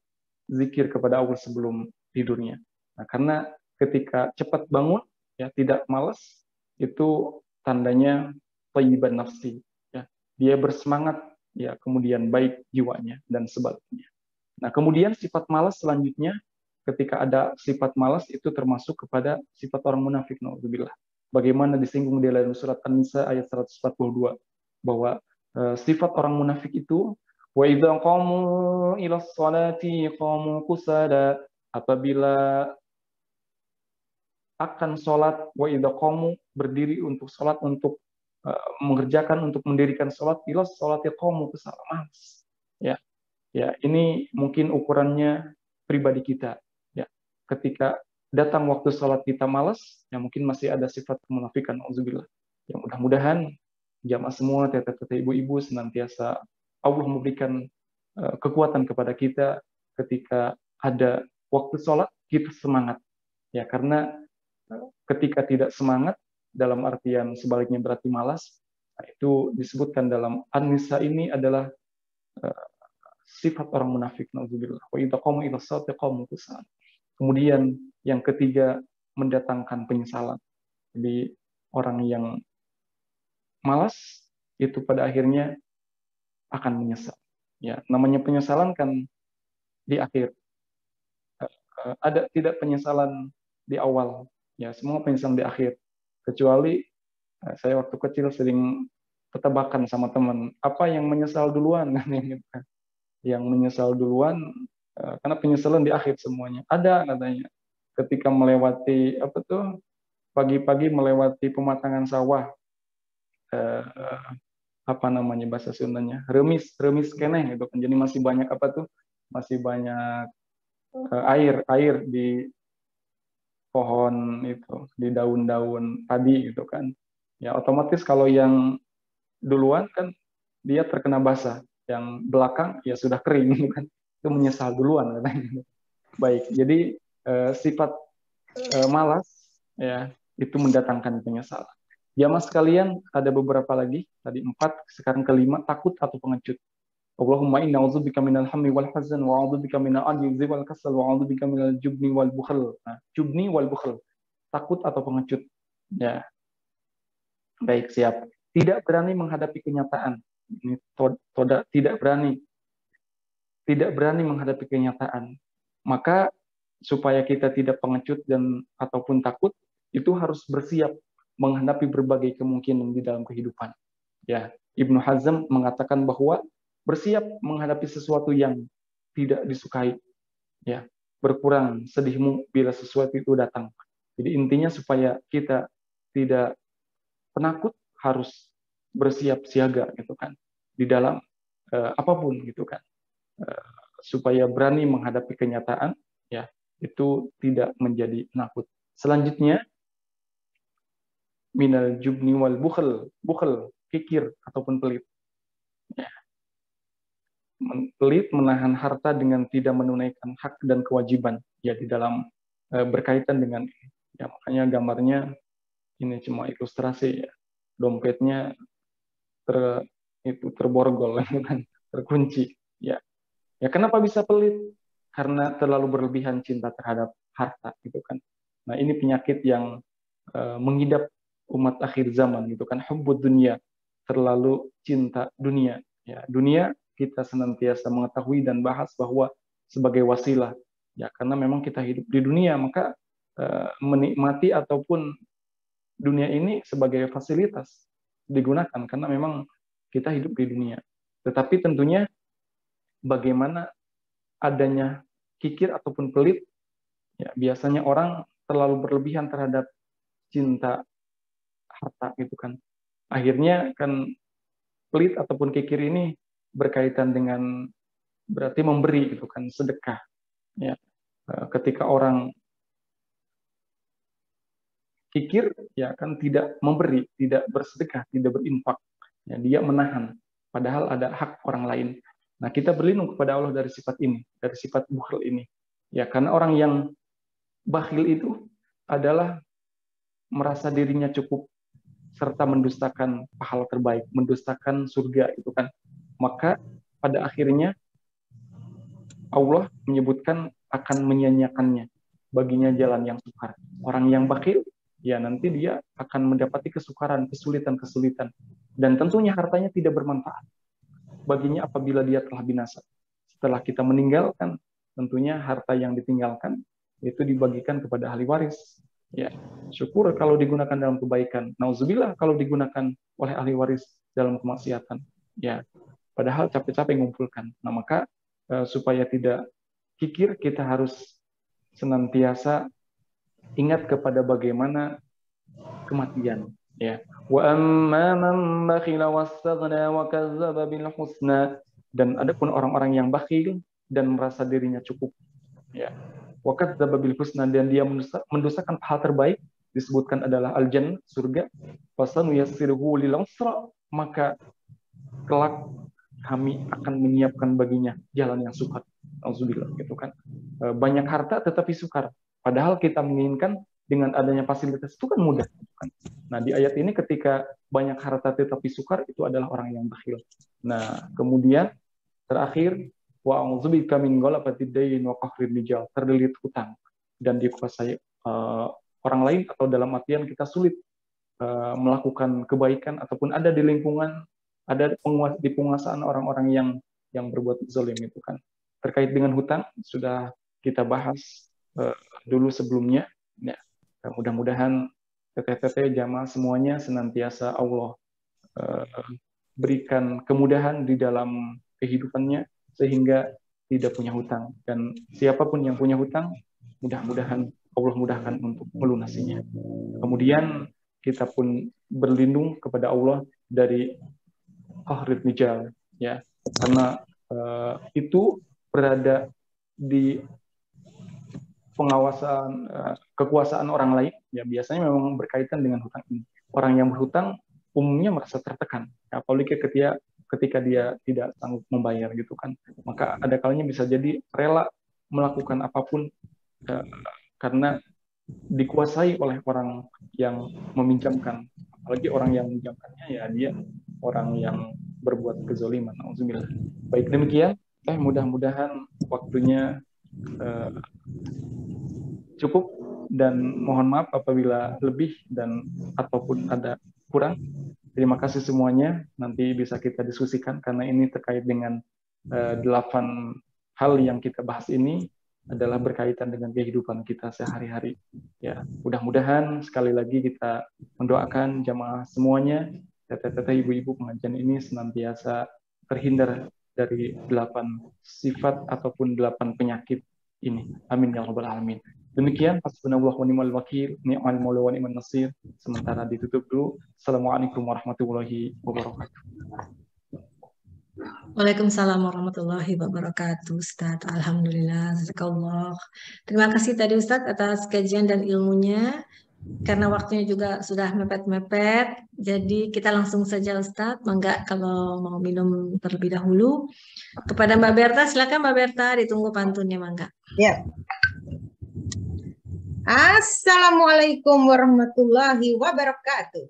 zikir kepada Allah sebelum tidurnya. Nah, karena ketika cepat bangun, ya, tidak malas, itu tandanya thayyiban nafsi, ya. Dia bersemangat, ya, kemudian baik jiwanya dan sebaliknya. Nah, kemudian sifat malas selanjutnya, ketika ada sifat malas itu termasuk kepada sifat orang munafik, naudzubillah. Bagaimana disinggung di dalam surat An-Nisa ayat 142 bahwa sifat orang munafik itu wa idza qamu ila sholati qamu kusala, apabila akan sholat, wa idza qamu, berdiri untuk sholat, untuk mengerjakan, untuk mendirikan sholat, ila sholati qamu kusala, malas, ya. Ya, ini mungkin ukurannya pribadi kita. Ya, ketika datang waktu sholat kita malas, ya mungkin masih ada sifat kemunafikan, auzubillah. Ya, mudah-mudahan jamaah semua, teteh-teteh, ibu-ibu, senantiasa Allah memberikan kekuatan kepada kita ketika ada waktu sholat, kita semangat. Ya, karena ketika tidak semangat, dalam artian sebaliknya berarti malas, nah, itu disebutkan dalam An-Nisa ini adalah sifat orang munafik, nauzubillah. Wa idza qamu ila sholati qamu kusala. Kemudian yang ketiga, mendatangkan penyesalan. Jadi orang yang malas itu pada akhirnya akan menyesal. Ya, namanya penyesalan kan di akhir. Ada tidak penyesalan di awal. Ya, semua penyesalan di akhir. Kecuali saya waktu kecil sering ketebakan sama teman, apa yang menyesal duluan? Yang menyesal duluan, karena penyesalan di akhir semuanya. Ada katanya, ketika melewati apa tuh, pagi-pagi melewati pematangan sawah, apa namanya bahasa Sundanya, remis keneh gitu kan. Jadi masih banyak apa tuh, masih banyak air di pohon itu, di daun-daun padi gitu kan. Ya otomatis kalau yang duluan kan dia terkena basah, yang belakang ya sudah kering gitu kan. Itu menyesal duluan katanya. Baik, jadi sifat malas ya itu mendatangkan penyesalan. Jamaah sekalian, ada beberapa lagi, tadi 4, sekarang kelima, takut atau pengecut. Allahumma inna a'udzubika minal hammi wal hazan wa a'udzubika minal ajzi wal kasal wa a'udzubika minal jubni wal bukhl. Nah, jubni wal bukhl, takut atau pengecut. Ya. Baik, siap. Tidak berani menghadapi kenyataan. Ini tidak berani menghadapi kenyataan. Maka supaya kita tidak pengecut dan ataupun takut, itu harus bersiap menghadapi berbagai kemungkinan di dalam kehidupan. Ya, Ibnu Hazm mengatakan bahwa bersiap menghadapi sesuatu yang tidak disukai. Ya, berkurang sedihmu bila sesuatu itu datang. Jadi intinya supaya kita tidak penakut, harus bersiap siaga gitu kan di dalam apapun gitu kan, supaya berani menghadapi kenyataan, ya itu tidak menjadi penakut. Selanjutnya minal jubni wal bukhl, kikir ataupun pelit. Ya. Pelit menahan harta dengan tidak menunaikan hak dan kewajiban, ya di dalam berkaitan dengan ini. Ya makanya gambarnya ini cuma ilustrasi, ya. Dompetnya terborgol kan, terkunci. Ya. Ya kenapa bisa pelit? karena terlalu berlebihan cinta terhadap harta gitu kan. Nah, ini penyakit yang menghidap umat akhir zaman gitu kan, hubbud dunia, terlalu cinta dunia. Ya, dunia kita senantiasa mengetahui dan bahas bahwa sebagai wasilah. Ya, karena memang kita hidup di dunia, maka menikmati ataupun dunia ini sebagai fasilitas digunakan karena memang kita hidup di dunia. Tetapi tentunya bagaimana adanya kikir ataupun pelit, ya biasanya orang terlalu berlebihan terhadap cinta harta gitu kan. Akhirnya kan pelit ataupun kikir ini berkaitan dengan berarti memberi gitu kan, sedekah. Ya, ketika orang kikir, ya kan tidak memberi, tidak bersedekah, tidak berinfak, ya, dia menahan. Padahal ada hak orang lain. Nah, kita berlindung kepada Allah dari sifat ini, dari sifat bukhil ini. Ya, karena orang yang bakhil itu adalah merasa dirinya cukup serta mendustakan pahala terbaik, mendustakan surga itu kan. Maka pada akhirnya Allah menyebutkan akan menyia-nyiakannya baginya jalan yang sukar. Orang yang bakhil, ya nanti dia akan mendapati kesukaran, kesulitan-kesulitan. Dan tentunya hartanya tidak bermanfaat baginya apabila dia telah binasa. Setelah kita meninggalkan, tentunya harta yang ditinggalkan itu dibagikan kepada ahli waris. Ya, syukur kalau digunakan dalam kebaikan. Nauzubillah kalau digunakan oleh ahli waris dalam kemaksiatan. Ya, padahal capek-capek mengumpulkan. Nah, maka supaya tidak kikir, kita harus senantiasa ingat kepada bagaimana kematian. Ya, wa amma man bakhila wastaghna wa kadzdzaba bil husna, dan adapun orang-orang yang bakhil dan merasa dirinya cukup, ya, wa kadzdzaba bil husna, dan dia mendustakan hal terbaik, disebutkan adalah al-jannah, surga, fasanuyassiruhu lil usra, maka kelak kami akan menyiapkan baginya jalan yang sukar. Auzubillah gitu kan. Banyak harta tetapi sukar. Padahal kita menginginkan dengan adanya fasilitas itu kan mudah. Kan? Nah, di ayat ini ketika banyak harta tetapi sukar, itu adalah orang yang bakhil. Nah, kemudian terakhir, wa a'udzubika min ghalabatid dayn wa qahrir rijal, terlilit hutang dan dikuasai orang lain, atau dalam artian kita sulit melakukan kebaikan ataupun ada di lingkungan, ada di penguasaan orang-orang yang berbuat zalim itu kan. Terkait dengan hutang sudah kita bahas dulu sebelumnya. Ya, mudah-mudahan teteh-teteh jamaah semuanya senantiasa Allah berikan kemudahan di dalam kehidupannya sehingga tidak punya hutang, dan siapapun yang punya hutang mudah-mudahan Allah mudahkan untuk melunasinya. Kemudian kita pun berlindung kepada Allah dari qahrid rijal, ya, karena itu berada di pengawasan kekuasaan orang lain, ya biasanya memang berkaitan dengan hutang ini. Orang yang berhutang umumnya merasa tertekan, ya, apalagi ketika dia tidak sanggup membayar gitu kan. Maka ada kalanya bisa jadi rela melakukan apapun karena dikuasai oleh orang yang meminjamkan. Apalagi orang yang meminjamkannya, ya dia orang yang berbuat kezaliman. Auzubillah. Baik, demikian. Mudah-mudahan waktunya cukup, dan mohon maaf apabila lebih dan ataupun ada kurang. Terima kasih semuanya. Nanti bisa kita diskusikan karena ini terkait dengan 8 hal yang kita bahas ini adalah berkaitan dengan kehidupan kita sehari-hari. Ya, mudah-mudahan sekali lagi kita mendoakan jamaah semuanya, teteh-teteh, ibu-ibu pengajian ini senantiasa terhindar dari 8 sifat ataupun 8 penyakit ini. Amin ya rabbal alamin. Demikian, hasbunallahu wa ni'mal wakil, ni'mal maula wa ni'man nasir. Sementara ditutup dulu. Assalamualaikum warahmatullahi wabarakatuh. Waalaikumsalam warahmatullahi wabarakatuh, Ustaz. Alhamdulillah, jazakallah. Terima kasih tadi Ustaz atas kajian dan ilmunya. Karena waktunya juga sudah mepet-mepet, jadi kita langsung saja Ustaz. Mangga kalau mau minum terlebih dahulu. Kepada Mbak Berta, silakan Mbak Berta, ditunggu pantunnya, mangga. Ya. Assalamualaikum warahmatullahi wabarakatuh.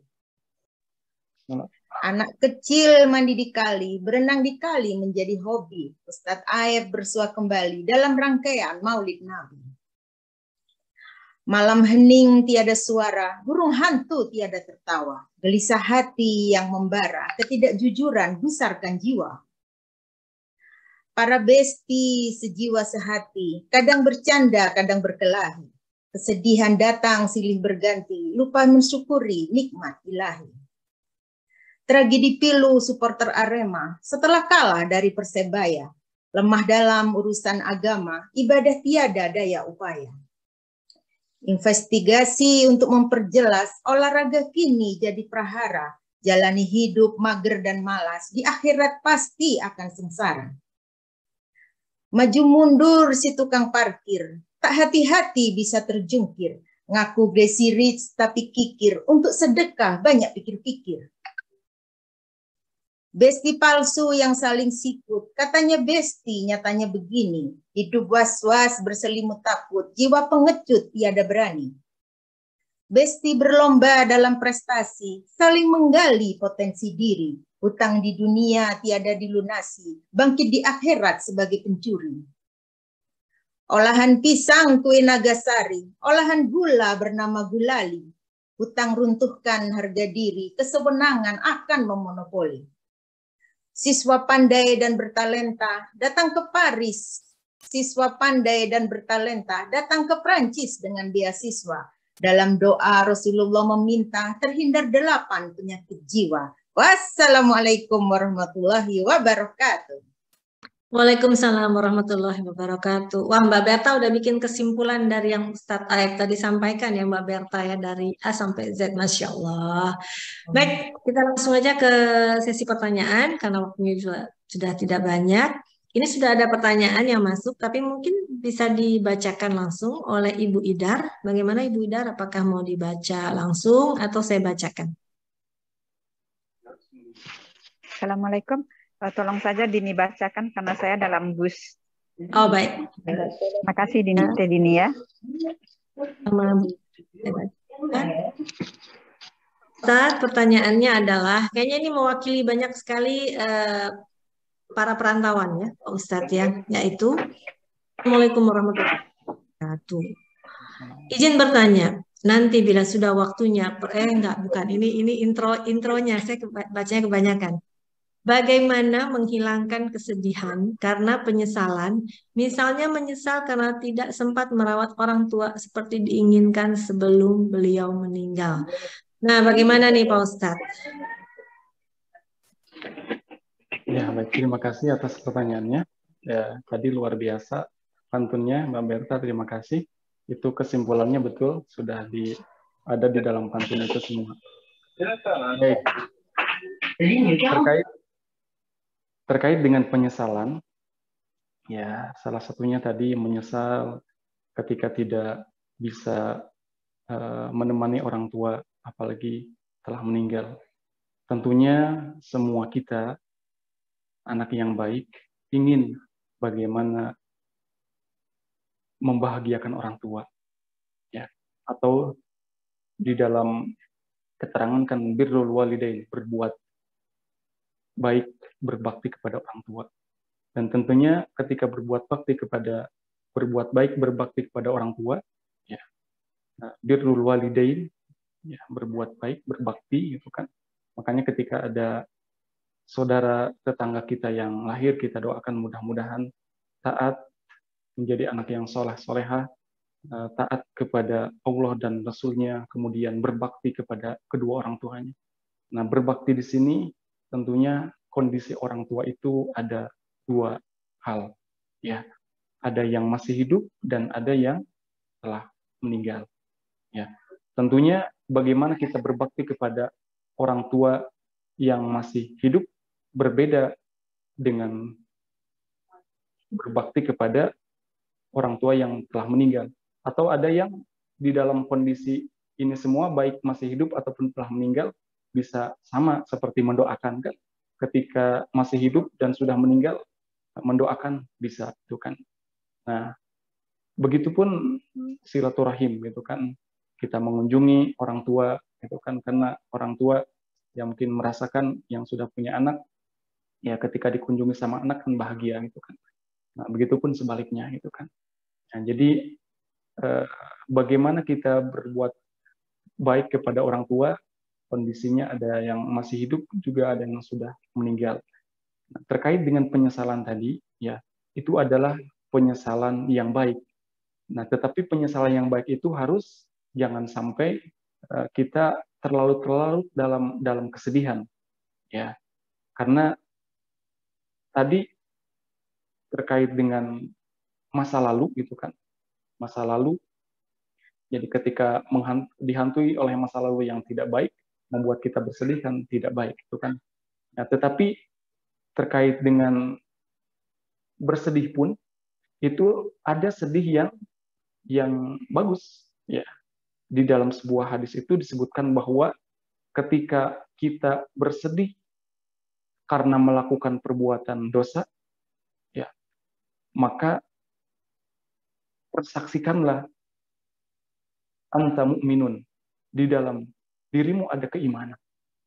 Anak kecil mandi di kali, berenang di kali menjadi hobi. Ustadz Aep bersua kembali dalam rangkaian Maulid Nabi. Malam hening tiada suara, burung hantu tiada tertawa. Gelisah hati yang membara, ketidakjujuran gusarkan jiwa. Para besti sejiwa sehati, kadang bercanda, kadang berkelahi. Kesedihan datang silih berganti, lupa mensyukuri nikmat ilahi. Tragedi pilu supporter Arema setelah kalah dari Persebaya. Lemah dalam urusan agama, ibadah tiada daya upaya. Investigasi untuk memperjelas olahraga kini jadi prahara. Jalani hidup mager dan malas, di akhirat pasti akan sengsara. Maju mundur si tukang parkir, tak hati-hati bisa terjungkir. Ngaku Gracie Rich tapi kikir, untuk sedekah banyak pikir-pikir. Besti palsu yang saling sikut, katanya besti, nyatanya begini. Hidup was-was berselimut takut, jiwa pengecut tiada berani. Besti berlomba dalam prestasi, saling menggali potensi diri. Hutang di dunia tiada dilunasi, bangkit di akhirat sebagai pencuri. Olahan pisang kue Nagasari, olahan gula bernama gulali. Hutang runtuhkan harga diri, kesewenangan akan memonopoli. Siswa pandai dan bertalenta datang ke Paris. Siswa pandai dan bertalenta datang ke Prancis dengan beasiswa. Dalam doa Rasulullah meminta terhindar 8 penyakit jiwa. Wassalamualaikum warahmatullahi wabarakatuh. Waalaikumsalam warahmatullahi wabarakatuh. Wah, Mbak Berta udah bikin kesimpulan dari yang Ustadz Aep tadi sampaikan ya Mbak Berta ya, dari A sampai Z, Masya Allah. Baik, kita langsung aja ke sesi pertanyaan karena waktunya juga sudah tidak banyak. Ini sudah ada pertanyaan yang masuk, tapi mungkin bisa dibacakan langsung oleh Ibu Idar. Bagaimana Ibu Idar? Apakah mau dibaca langsung atau saya bacakan? Assalamualaikum. Tolong saja Dini bacakan karena saya dalam bus. Oh, baik. Terima kasih Dini, Teh Dini ya. Ustaz, pertanyaannya adalah, kayaknya ini mewakili banyak sekali para perantauan ya, Pak Ustadz ya, yaitu Assalamualaikum warahmatullahi wabarakatuh. Izin bertanya, nanti bila sudah waktunya, bukan, ini intronya, saya bacanya kebanyakan. Bagaimana menghilangkan kesedihan karena penyesalan, misalnya menyesal karena tidak sempat merawat orang tua seperti diinginkan sebelum beliau meninggal. Nah, bagaimana nih Pak Ustadz? Ya, baik. Terima kasih atas pertanyaannya. Ya, tadi luar biasa pantunnya Mbak Berta, terima kasih. Itu kesimpulannya betul, sudah ada di dalam pantun itu semua. Baik. Terkait dengan penyesalan, ya salah satunya tadi menyesal ketika tidak bisa menemani orang tua, apalagi telah meninggal. Tentunya semua kita, anak yang baik, ingin bagaimana membahagiakan orang tua, ya. Atau di dalam keterangan kan birrul walidain, berbuat baik, berbakti kepada orang tua. Dan tentunya ketika berbuat baik, berbakti kepada orang tua, ya, birrul walidain, ya, berbuat baik, berbakti, gitu kan. Makanya ketika ada saudara tetangga kita yang lahir, kita doakan mudah-mudahan taat, menjadi anak yang soleh-solehah, taat kepada Allah dan Rasul-Nya, kemudian berbakti kepada kedua orang tuanya. Nah, berbakti di sini tentunya kondisi orang tua itu ada 2 hal, ya. Ada yang masih hidup dan ada yang telah meninggal, ya. Tentunya bagaimana kita berbakti kepada orang tua yang masih hidup berbeda dengan berbakti kepada orang tua yang telah meninggal. Atau ada yang di dalam kondisi ini semua, baik masih hidup ataupun telah meninggal, bisa sama seperti mendoakan kan. Ketika masih hidup dan sudah meninggal, mendoakan bisa, itu kan. Nah, begitupun silaturahim, gitu kan. Kita mengunjungi orang tua, gitu kan, karena orang tua yang mungkin merasakan yang sudah punya anak, ya ketika dikunjungi sama anak kan bahagia gitu kan. Nah, begitupun sebaliknya gitu kan. Nah, jadi bagaimana kita berbuat baik kepada orang tua, kondisinya ada yang masih hidup, juga ada yang sudah meninggal. Nah, terkait dengan penyesalan tadi, ya itu adalah penyesalan yang baik. Nah, tetapi penyesalan yang baik itu harus jangan sampai kita terlalu dalam kesedihan, ya. Karena tadi terkait dengan masa lalu gitu kan, masa lalu. Jadi ketika dihantui oleh masa lalu yang tidak baik, membuat kita bersedih kan tidak baik, itu kan. Nah, tetapi terkait dengan bersedih pun itu ada sedih yang bagus, ya. Di dalam sebuah hadis itu disebutkan bahwa ketika kita bersedih karena melakukan perbuatan dosa, ya, maka persaksikanlah anta mu'minun, di dalam dirimu ada keimanan,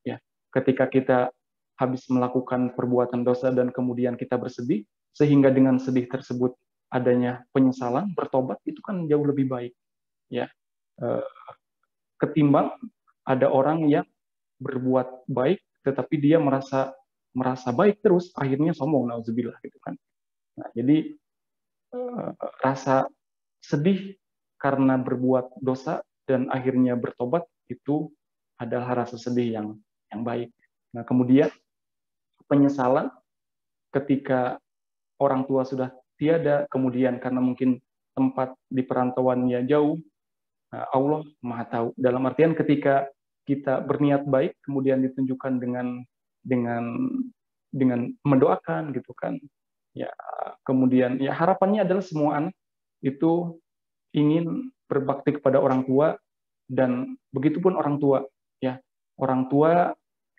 ya. Ketika kita habis melakukan perbuatan dosa dan kemudian kita bersedih, sehingga dengan sedih tersebut adanya penyesalan, bertobat, itu kan jauh lebih baik, ya. Ketimbang ada orang yang berbuat baik tetapi dia merasa baik terus, akhirnya sombong, nauzubillah gitu kan. Nah, jadi rasa sedih karena berbuat dosa dan akhirnya bertobat itu adalah rasa sedih yang baik. Nah, kemudian penyesalan ketika orang tua sudah tiada, kemudian karena mungkin tempat di perantauannya jauh, Allah Maha tahu. Dalam artian ketika kita berniat baik, kemudian ditunjukkan dengan mendoakan gitu kan. Ya, kemudian ya harapannya adalah semua anak itu ingin berbakti kepada orang tua, dan begitupun orang tua, ya. Orang tua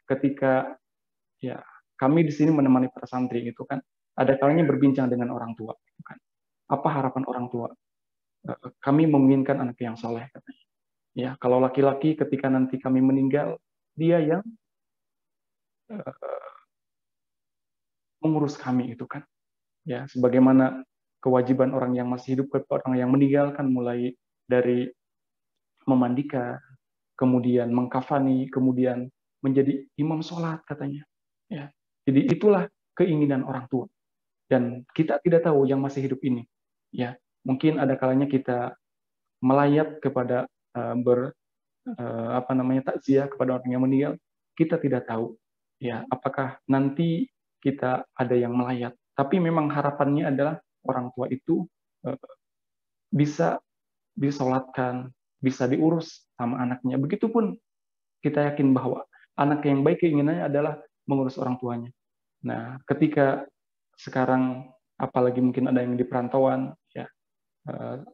ketika, ya, kami di sini menemani para santri gitu kan, ada kalanya berbincang dengan orang tua gitu kan. Apa harapan orang tua? Kami menginginkan anak yang soleh katanya. Ya, kalau laki-laki ketika nanti kami meninggal, dia yang mengurus kami itu kan. Ya, sebagaimana kewajiban orang yang masih hidup kepada orang yang meninggal kan, mulai dari memandikan, kemudian mengkafani, kemudian menjadi imam sholat katanya. Ya, jadi itulah keinginan orang tua. Dan kita tidak tahu yang masih hidup ini. Ya, mungkin ada kalanya kita melayat kepada takziah kepada orang yang meninggal, kita tidak tahu, ya, apakah nanti kita ada yang melayat. Tapi memang harapannya adalah orang tua itu bisa disolatkan, bisa diurus sama anaknya. Begitupun kita yakin bahwa anak yang baik keinginannya adalah mengurus orang tuanya. Nah, ketika sekarang apalagi mungkin ada yang di perantauan, ya,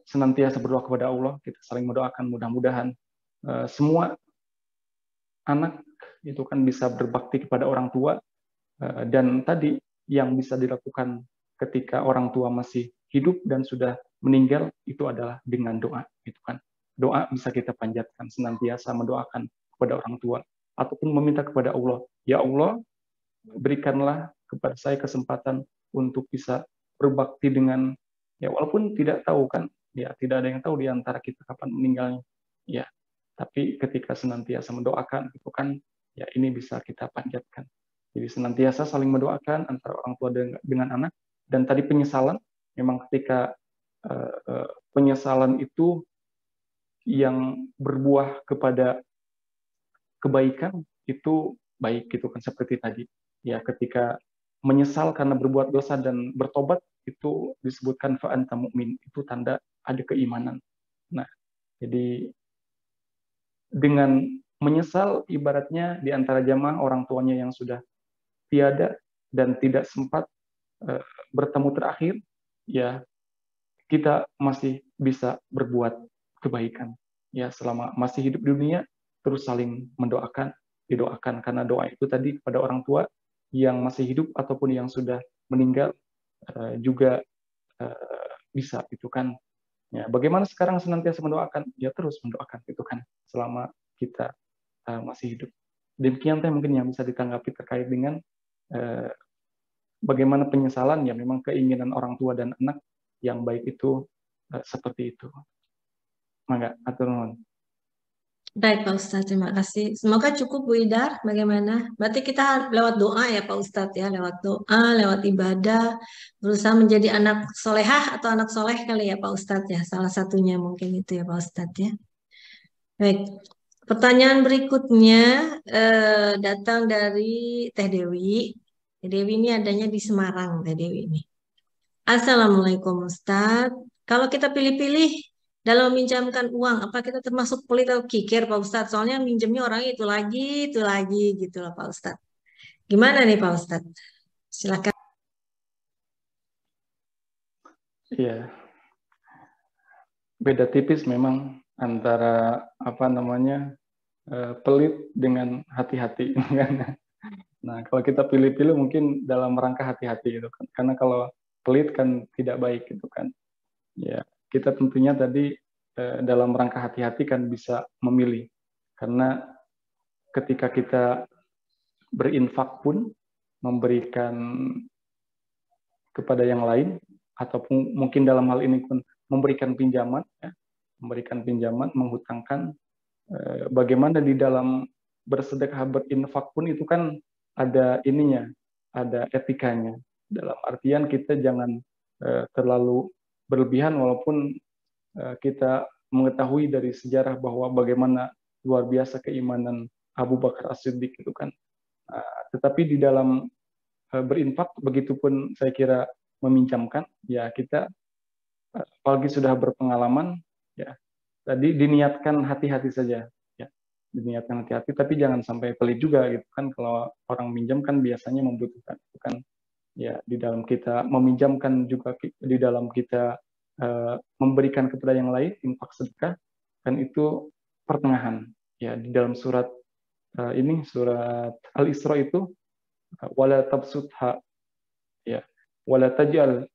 senantiasa berdoa kepada Allah, kita saling mendoakan, mudah-mudahan semua anak itu kan bisa berbakti kepada orang tua, dan tadi yang bisa dilakukan ketika orang tua masih hidup dan sudah meninggal itu adalah dengan doa, gitu kan. Doa bisa kita panjatkan, senantiasa mendoakan kepada orang tua ataupun meminta kepada Allah, ya Allah, berikanlah kepada saya kesempatan untuk bisa berbakti dengan, ya walaupun tidak tahu kan, ya tidak ada yang tahu di antara kita kapan meninggalnya, ya. Tapi ketika senantiasa mendoakan, itu kan, ya ini bisa kita panjatkan. Jadi senantiasa saling mendoakan antara orang tua dengan anak. Dan tadi penyesalan, memang ketika penyesalan itu yang berbuah kepada kebaikan, itu baik gitu kan, seperti tadi. Ya, ketika menyesal karena berbuat dosa dan bertobat, itu disebutkan fa anta mu'min, itu tanda ada keimanan. Nah, jadi dengan menyesal ibaratnya di antara jamaah orang tuanya yang sudah tiada dan tidak sempat bertemu terakhir, ya kita masih bisa berbuat kebaikan, ya selama masih hidup di dunia, terus saling mendoakan, didoakan, karena doa itu tadi kepada orang tua yang masih hidup ataupun yang sudah meninggal juga bisa, itu kan. Ya, bagaimana sekarang senantiasa mendoakan? Ya terus mendoakan, itu kan, selama kita masih hidup. Demikian teh mungkin yang bisa ditanggapi terkait dengan bagaimana penyesalan ya memang keinginan orang tua dan anak yang baik itu seperti itu. Mangga, atur nuhun. Baik Pak Ustadz, terima kasih. Semoga cukup Bu Idar. Bagaimana? Berarti kita lewat doa ya Pak Ustadz ya, lewat doa, lewat ibadah, berusaha menjadi anak solehah atau anak soleh kali ya Pak Ustadz ya. Salah satunya mungkin itu ya Pak Ustadz ya. Baik, pertanyaan berikutnya datang dari Teh Dewi. Teh Dewi ini adanya di Semarang, Teh Dewi ini. Assalamualaikum Ustadz. Kalau kita pilih-pilih dalam meminjamkan uang, apa kita termasuk pelit atau kikir Pak Ustadz? Soalnya minjemnya orang itu lagi gitu loh Pak Ustadz. Gimana nih Pak Ustadz? Silakan. Iya. Beda tipis memang antara apa namanya pelit dengan hati-hati. Nah, kalau kita pilih-pilih mungkin dalam rangka hati-hati gitu kan. Karena kalau pelit kan tidak baik gitu kan. Ya, kita tentunya tadi dalam rangka hati-hati kan bisa memilih. Karena ketika kita berinfak pun memberikan kepada yang lain ataupun mungkin dalam hal ini pun memberikan pinjaman ya, memberikan pinjaman, menghutangkan bagaimana di dalam bersedekah berinfak pun itu kan ada ininya, ada etikanya. Dalam artian kita jangan terlalu berlebihan walaupun kita mengetahui dari sejarah bahwa bagaimana luar biasa keimanan Abu Bakar As-Siddiq itu kan. Tetapi di dalam berinfak begitupun saya kira meminjamkan ya kita apalagi sudah berpengalaman ya tadi diniatkan hati-hati saja ya diniatkan hati-hati tapi jangan sampai pelit juga gitu kan kalau orang minjam kan biasanya membutuhkan itu kan ya di dalam kita meminjamkan juga di dalam kita memberikan kepada yang lain infak sedekah kan itu pertengahan ya di dalam surat ini surat Al-Isra itu wala tabsutha ya wala taj'al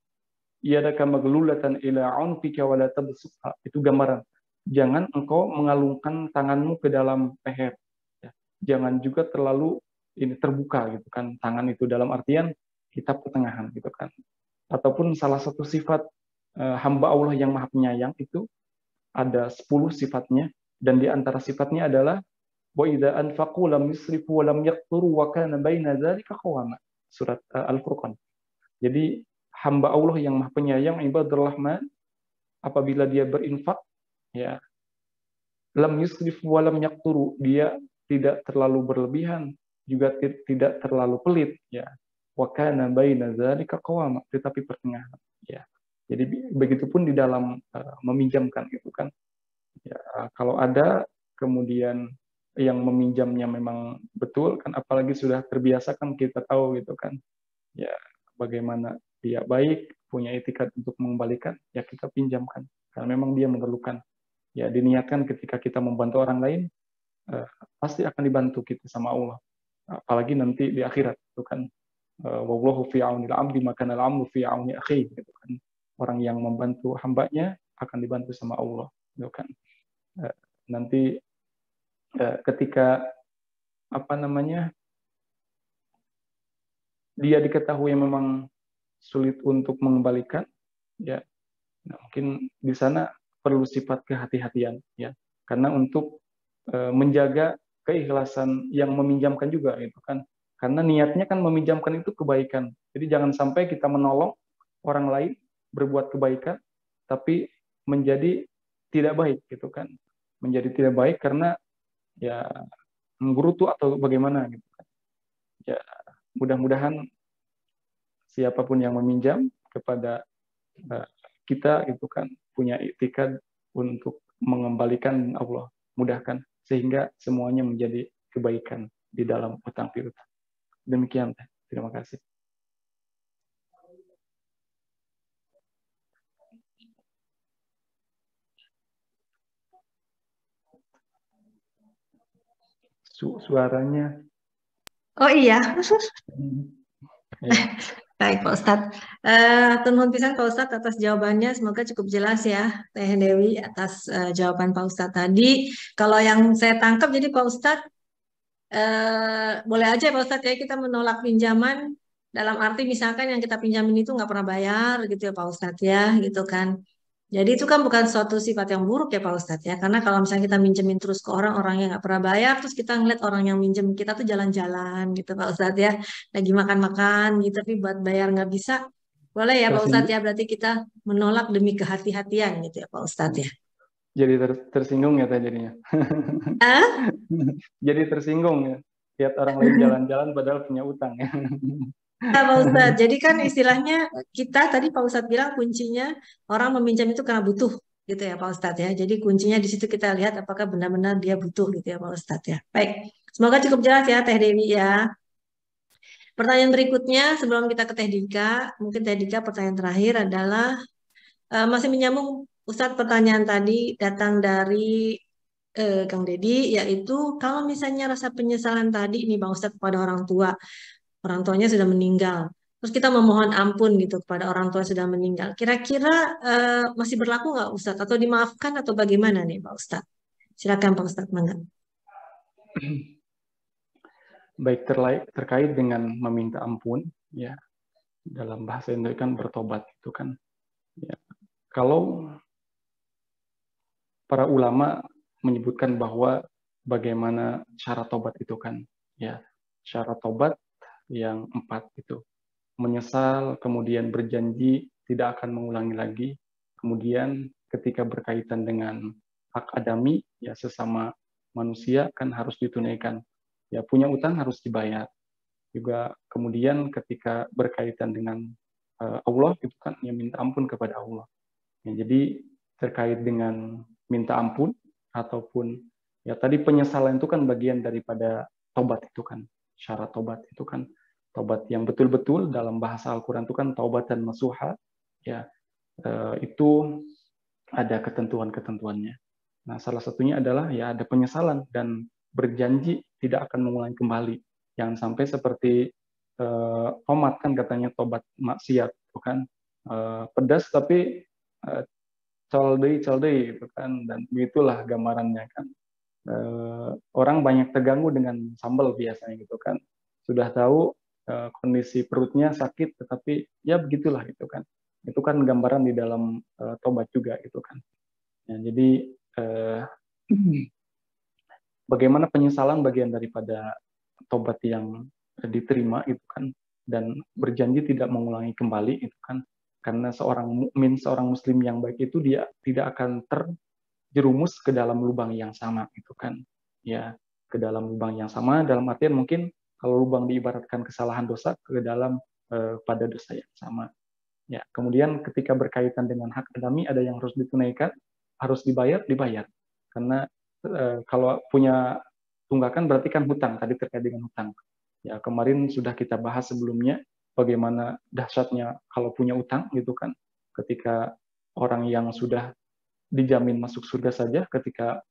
yadaka maglulatan ila 'unqika wala tabsutha. Itu gambaran. Jangan engkau mengalungkan tanganmu ke dalam leher. Ya. Jangan juga terlalu ini terbuka gitu kan. Tangan itu dalam artian kita pertengahan gitu kan. Ataupun salah satu sifat hamba Allah yang Maha Penyayang itu ada 10 sifatnya dan di antara sifatnya adalah wa idza anfaqu lam yusrifu wa lam yaqturu wa kana baina dzalika qawama. Surat Al-Furqan. Jadi hamba Allah yang Maha Penyayang ibadur rahman apabila dia berinfak ya lam yusrif wa lam yaqturu dia tidak terlalu berlebihan juga tidak terlalu pelit ya wa kana baina dzalika qawama tetapi pertengahan ya jadi begitupun di dalam meminjamkan itu kan ya kalau ada kemudian yang meminjamnya memang betul kan apalagi sudah terbiasa kan kita tahu gitu kan ya bagaimana dia baik, punya etikat untuk mengembalikan, ya kita pinjamkan. Karena memang dia memerlukan. Ya diniatkan ketika kita membantu orang lain, pasti akan dibantu kita sama Allah. Apalagi nanti di akhirat, itu kan. Wallahu fi aunil abdi, maka al-amru fi auni akhi. Gitu kan. Orang yang membantu hambanya akan dibantu sama Allah. Gitu kan. Nanti ketika apa namanya dia diketahui memang sulit untuk mengembalikan ya nah, mungkin di sana perlu sifat kehati-hatian ya karena untuk menjaga keikhlasan yang meminjamkan juga itu kan karena niatnya kan meminjamkan itu kebaikan jadi jangan sampai kita menolong orang lain berbuat kebaikan tapi menjadi tidak baik gitu kan menjadi tidak baik karena ya menggerutu atau bagaimana gitu kan ya mudah-mudahan siapapun yang meminjam kepada kita itu kan punya itikad untuk mengembalikan Allah mudahkan sehingga semuanya menjadi kebaikan di dalam utang piutang. Demikian, terima kasih. Suaranya. Oh iya. Ya. Baik Pak Ustadz. Nuhun pisan Pak Ustadz atas jawabannya. Semoga cukup jelas ya Teh Dewi atas jawaban Pak Ustadz tadi. Kalau yang saya tangkap jadi Pak Ustadz boleh aja Pak Ustadz ya kita menolak pinjaman dalam arti misalkan yang kita pinjamin itu nggak pernah bayar gitu ya Pak Ustadz ya gitu kan. Jadi itu kan bukan suatu sifat yang buruk ya Pak Ustadz ya. Karena kalau misalnya kita minjemin terus ke orang yang nggak pernah bayar, terus kita ngeliat orang yang minjem kita tuh jalan-jalan gitu Pak Ustadz ya. Lagi makan-makan gitu, tapi buat bayar nggak bisa. Boleh ya Pak Ustadz ya, berarti kita menolak demi kehati-hatian gitu ya Pak Ustadz ya. Jadi tersinggung ya jadinya. Jadi tersinggung ya. Lihat orang lain jalan-jalan padahal punya utang ya. Ya, Pak Ustadz. Jadi kan istilahnya kita tadi Pak Ustadz bilang kuncinya orang meminjam itu karena butuh gitu ya Pak Ustadz ya. Jadi kuncinya di situ kita lihat apakah benar-benar dia butuh gitu ya Pak Ustadz ya. Baik, semoga cukup jelas ya Teh Dewi ya. Pertanyaan berikutnya sebelum kita ke Teh Dika, mungkin Teh Dika pertanyaan terakhir adalah masih menyambung Ustadz pertanyaan tadi datang dari Kang Deddy, yaitu kalau misalnya rasa penyesalan tadi ini Bang Ustadz kepada orang tuanya sudah meninggal, terus kita memohon ampun gitu kepada orang tua yang sudah meninggal, kira-kira masih berlaku nggak Ustadz atau dimaafkan atau bagaimana nih Pak Ustadz? Silakan Pak Ustadz, mangga. Baik, terkait dengan meminta ampun ya, dalam bahasa Indo kan bertobat itu kan ya. Kalau para ulama menyebutkan bahwa bagaimana cara tobat itu kan ya, cara tobat yang 4 itu, menyesal, kemudian berjanji tidak akan mengulangi lagi, kemudian ketika berkaitan dengan hak adami ya, sesama manusia kan harus ditunaikan ya, punya utang harus dibayar juga, kemudian ketika berkaitan dengan Allah itu kan ya, minta ampun kepada Allah ya. Jadi terkait dengan minta ampun ataupun ya tadi penyesalan itu kan bagian daripada tobat itu kan, syarat tobat itu kan, tobat yang betul-betul dalam bahasa Al-Quran itu kan taubatan nasuha ya, itu ada ketentuan-ketentuannya. Nah, salah satunya adalah ya ada penyesalan dan berjanji tidak akan mengulangi kembali. Jangan sampai seperti Tomat kan katanya tobat maksiat, bukan pedas tapi caldei gitu kan, dan begitulah gambarannya kan. Orang banyak terganggu dengan sambal biasanya gitu kan, sudah tahu kondisi perutnya sakit tetapi ya begitulah gitu kan, itu kan gambaran di dalam tobat juga gitu kan ya. Jadi bagaimana penyesalan bagian daripada tobat yang diterima itu kan, dan berjanji tidak mengulangi kembali itu kan, karena seorang mukmin, seorang muslim yang baik itu dia tidak akan terjerumus ke dalam lubang yang sama gitu kan ya, ke dalam lubang yang sama dalam artian mungkin kalau lubang diibaratkan kesalahan dosa ke dalam pada dosa yang sama ya. Kemudian ketika berkaitan dengan hak adami ada yang harus ditunaikan, harus dibayar karena kalau punya tunggakan berarti kan hutang, tadi terkait dengan hutang ya, kemarin sudah kita bahas sebelumnya bagaimana dahsyatnya kalau punya utang gitu kan, ketika orang yang sudah dijamin masuk surga saja ketika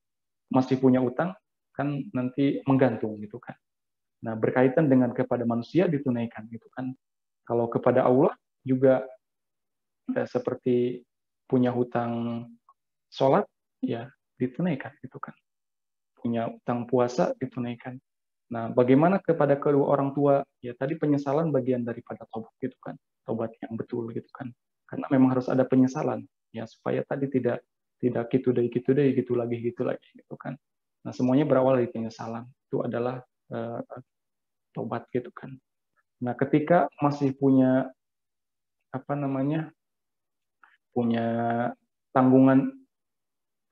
masih punya utang kan nanti menggantung gitu kan. Nah, berkaitan dengan kepada manusia ditunaikan gitu kan. Kalau kepada Allah juga seperti punya hutang sholat ya ditunaikan gitu kan. Punya utang puasa ditunaikan. Nah, bagaimana kepada kedua orang tua ya, tadi penyesalan bagian daripada tobat gitu kan. Tobat yang betul gitu kan. Karena memang harus ada penyesalan ya, supaya tadi tidak gitu lagi gitu kan. Nah, semuanya berawal dari penyesalan. Itu adalah tobat gitu kan. Nah, ketika masih punya punya tanggungan,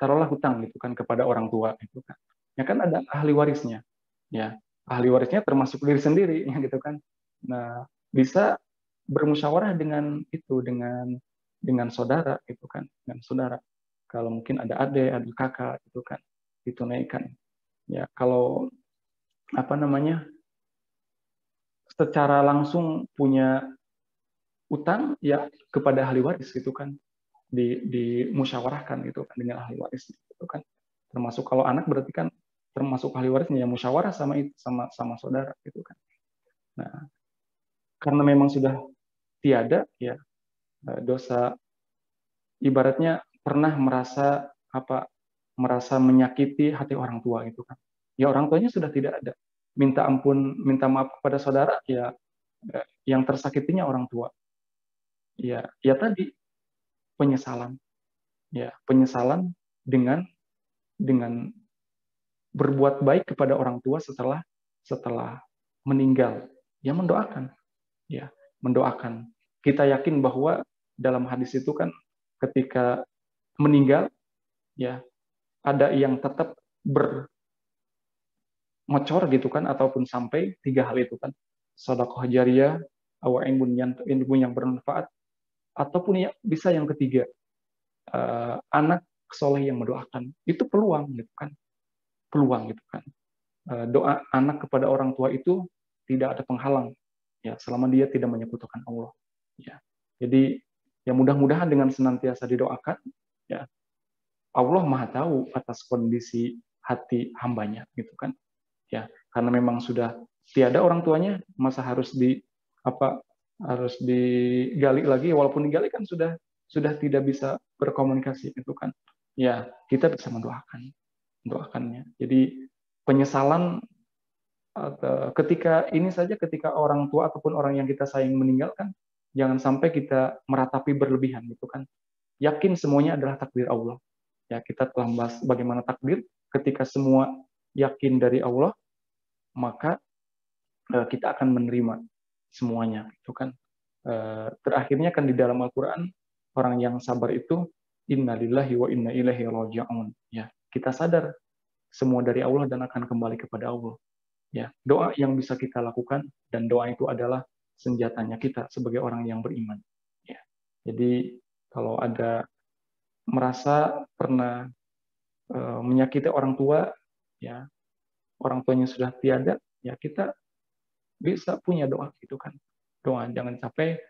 taruhlah hutang gitu kan kepada orang tua gitu kan. Ya kan ada ahli warisnya. Ya, ahli warisnya termasuk diri sendiri ya gitu kan. Nah, bisa bermusyawarah dengan saudara gitu kan, dengan saudara. Kalau mungkin ada adik, ada kakak gitu kan, ditunaikan. Ya, kalau secara langsung punya utang ya kepada ahli waris gitu kan, dimusyawarahkan gitu kan dengan ahli waris gitu kan. Termasuk kalau anak berarti kan termasuk ahli warisnya ya, musyawarah sama saudara gitu kan. Nah, karena memang sudah tiada ya dosa, ibaratnya pernah merasa menyakiti hati orang tua gitu kan. Ya orang tuanya sudah tidak ada. minta ampun, minta maaf kepada saudara, ya yang tersakitinya orang tua. Ya tadi penyesalan. Ya, penyesalan dengan berbuat baik kepada orang tua setelah meninggal. Ya mendoakan. Ya, mendoakan. Kita yakin bahwa dalam hadis itu kan ketika meninggal, ya ada yang tetap berngocor gitu kan, ataupun sampai 3 hal itu kan, sedekah jariyah, ilmu yang bermanfaat, ataupun ya bisa yang ketiga, anak soleh yang mendoakan. Itu peluang gitu kan, doa anak kepada orang tua itu tidak ada penghalang, ya selama dia tidak menyekutukan Allah. Ya, jadi ya mudah-mudahan dengan senantiasa didoakan, ya Allah Maha tahu atas kondisi hati hambanya, gitu kan? Ya, karena memang sudah tiada orang tuanya, masa harus digali lagi, walaupun digali kan sudah tidak bisa berkomunikasi, itu kan? Ya, kita bisa mendoakannya. Jadi penyesalan ketika orang tua ataupun orang yang kita sayang meninggalkan, jangan sampai kita meratapi berlebihan, gitu kan? Yakin semuanya adalah takdir Allah. Ya, kita telah membahas bagaimana takdir. Ketika semua yakin dari Allah, maka kita akan menerima semuanya, itu kan. Terakhirnya kan di dalam Al-Qur'an, orang yang sabar itu innalillahi wa inna ilaihi raji'un. Ya, kita sadar semua dari Allah dan akan kembali kepada Allah. Ya, doa yang bisa kita lakukan, dan doa itu adalah senjatanya kita sebagai orang yang beriman. Ya. Jadi kalau ada merasa pernah menyakiti orang tua, ya orang tuanya sudah tiada, ya kita bisa punya doa, gitu kan. Doa, jangan sampai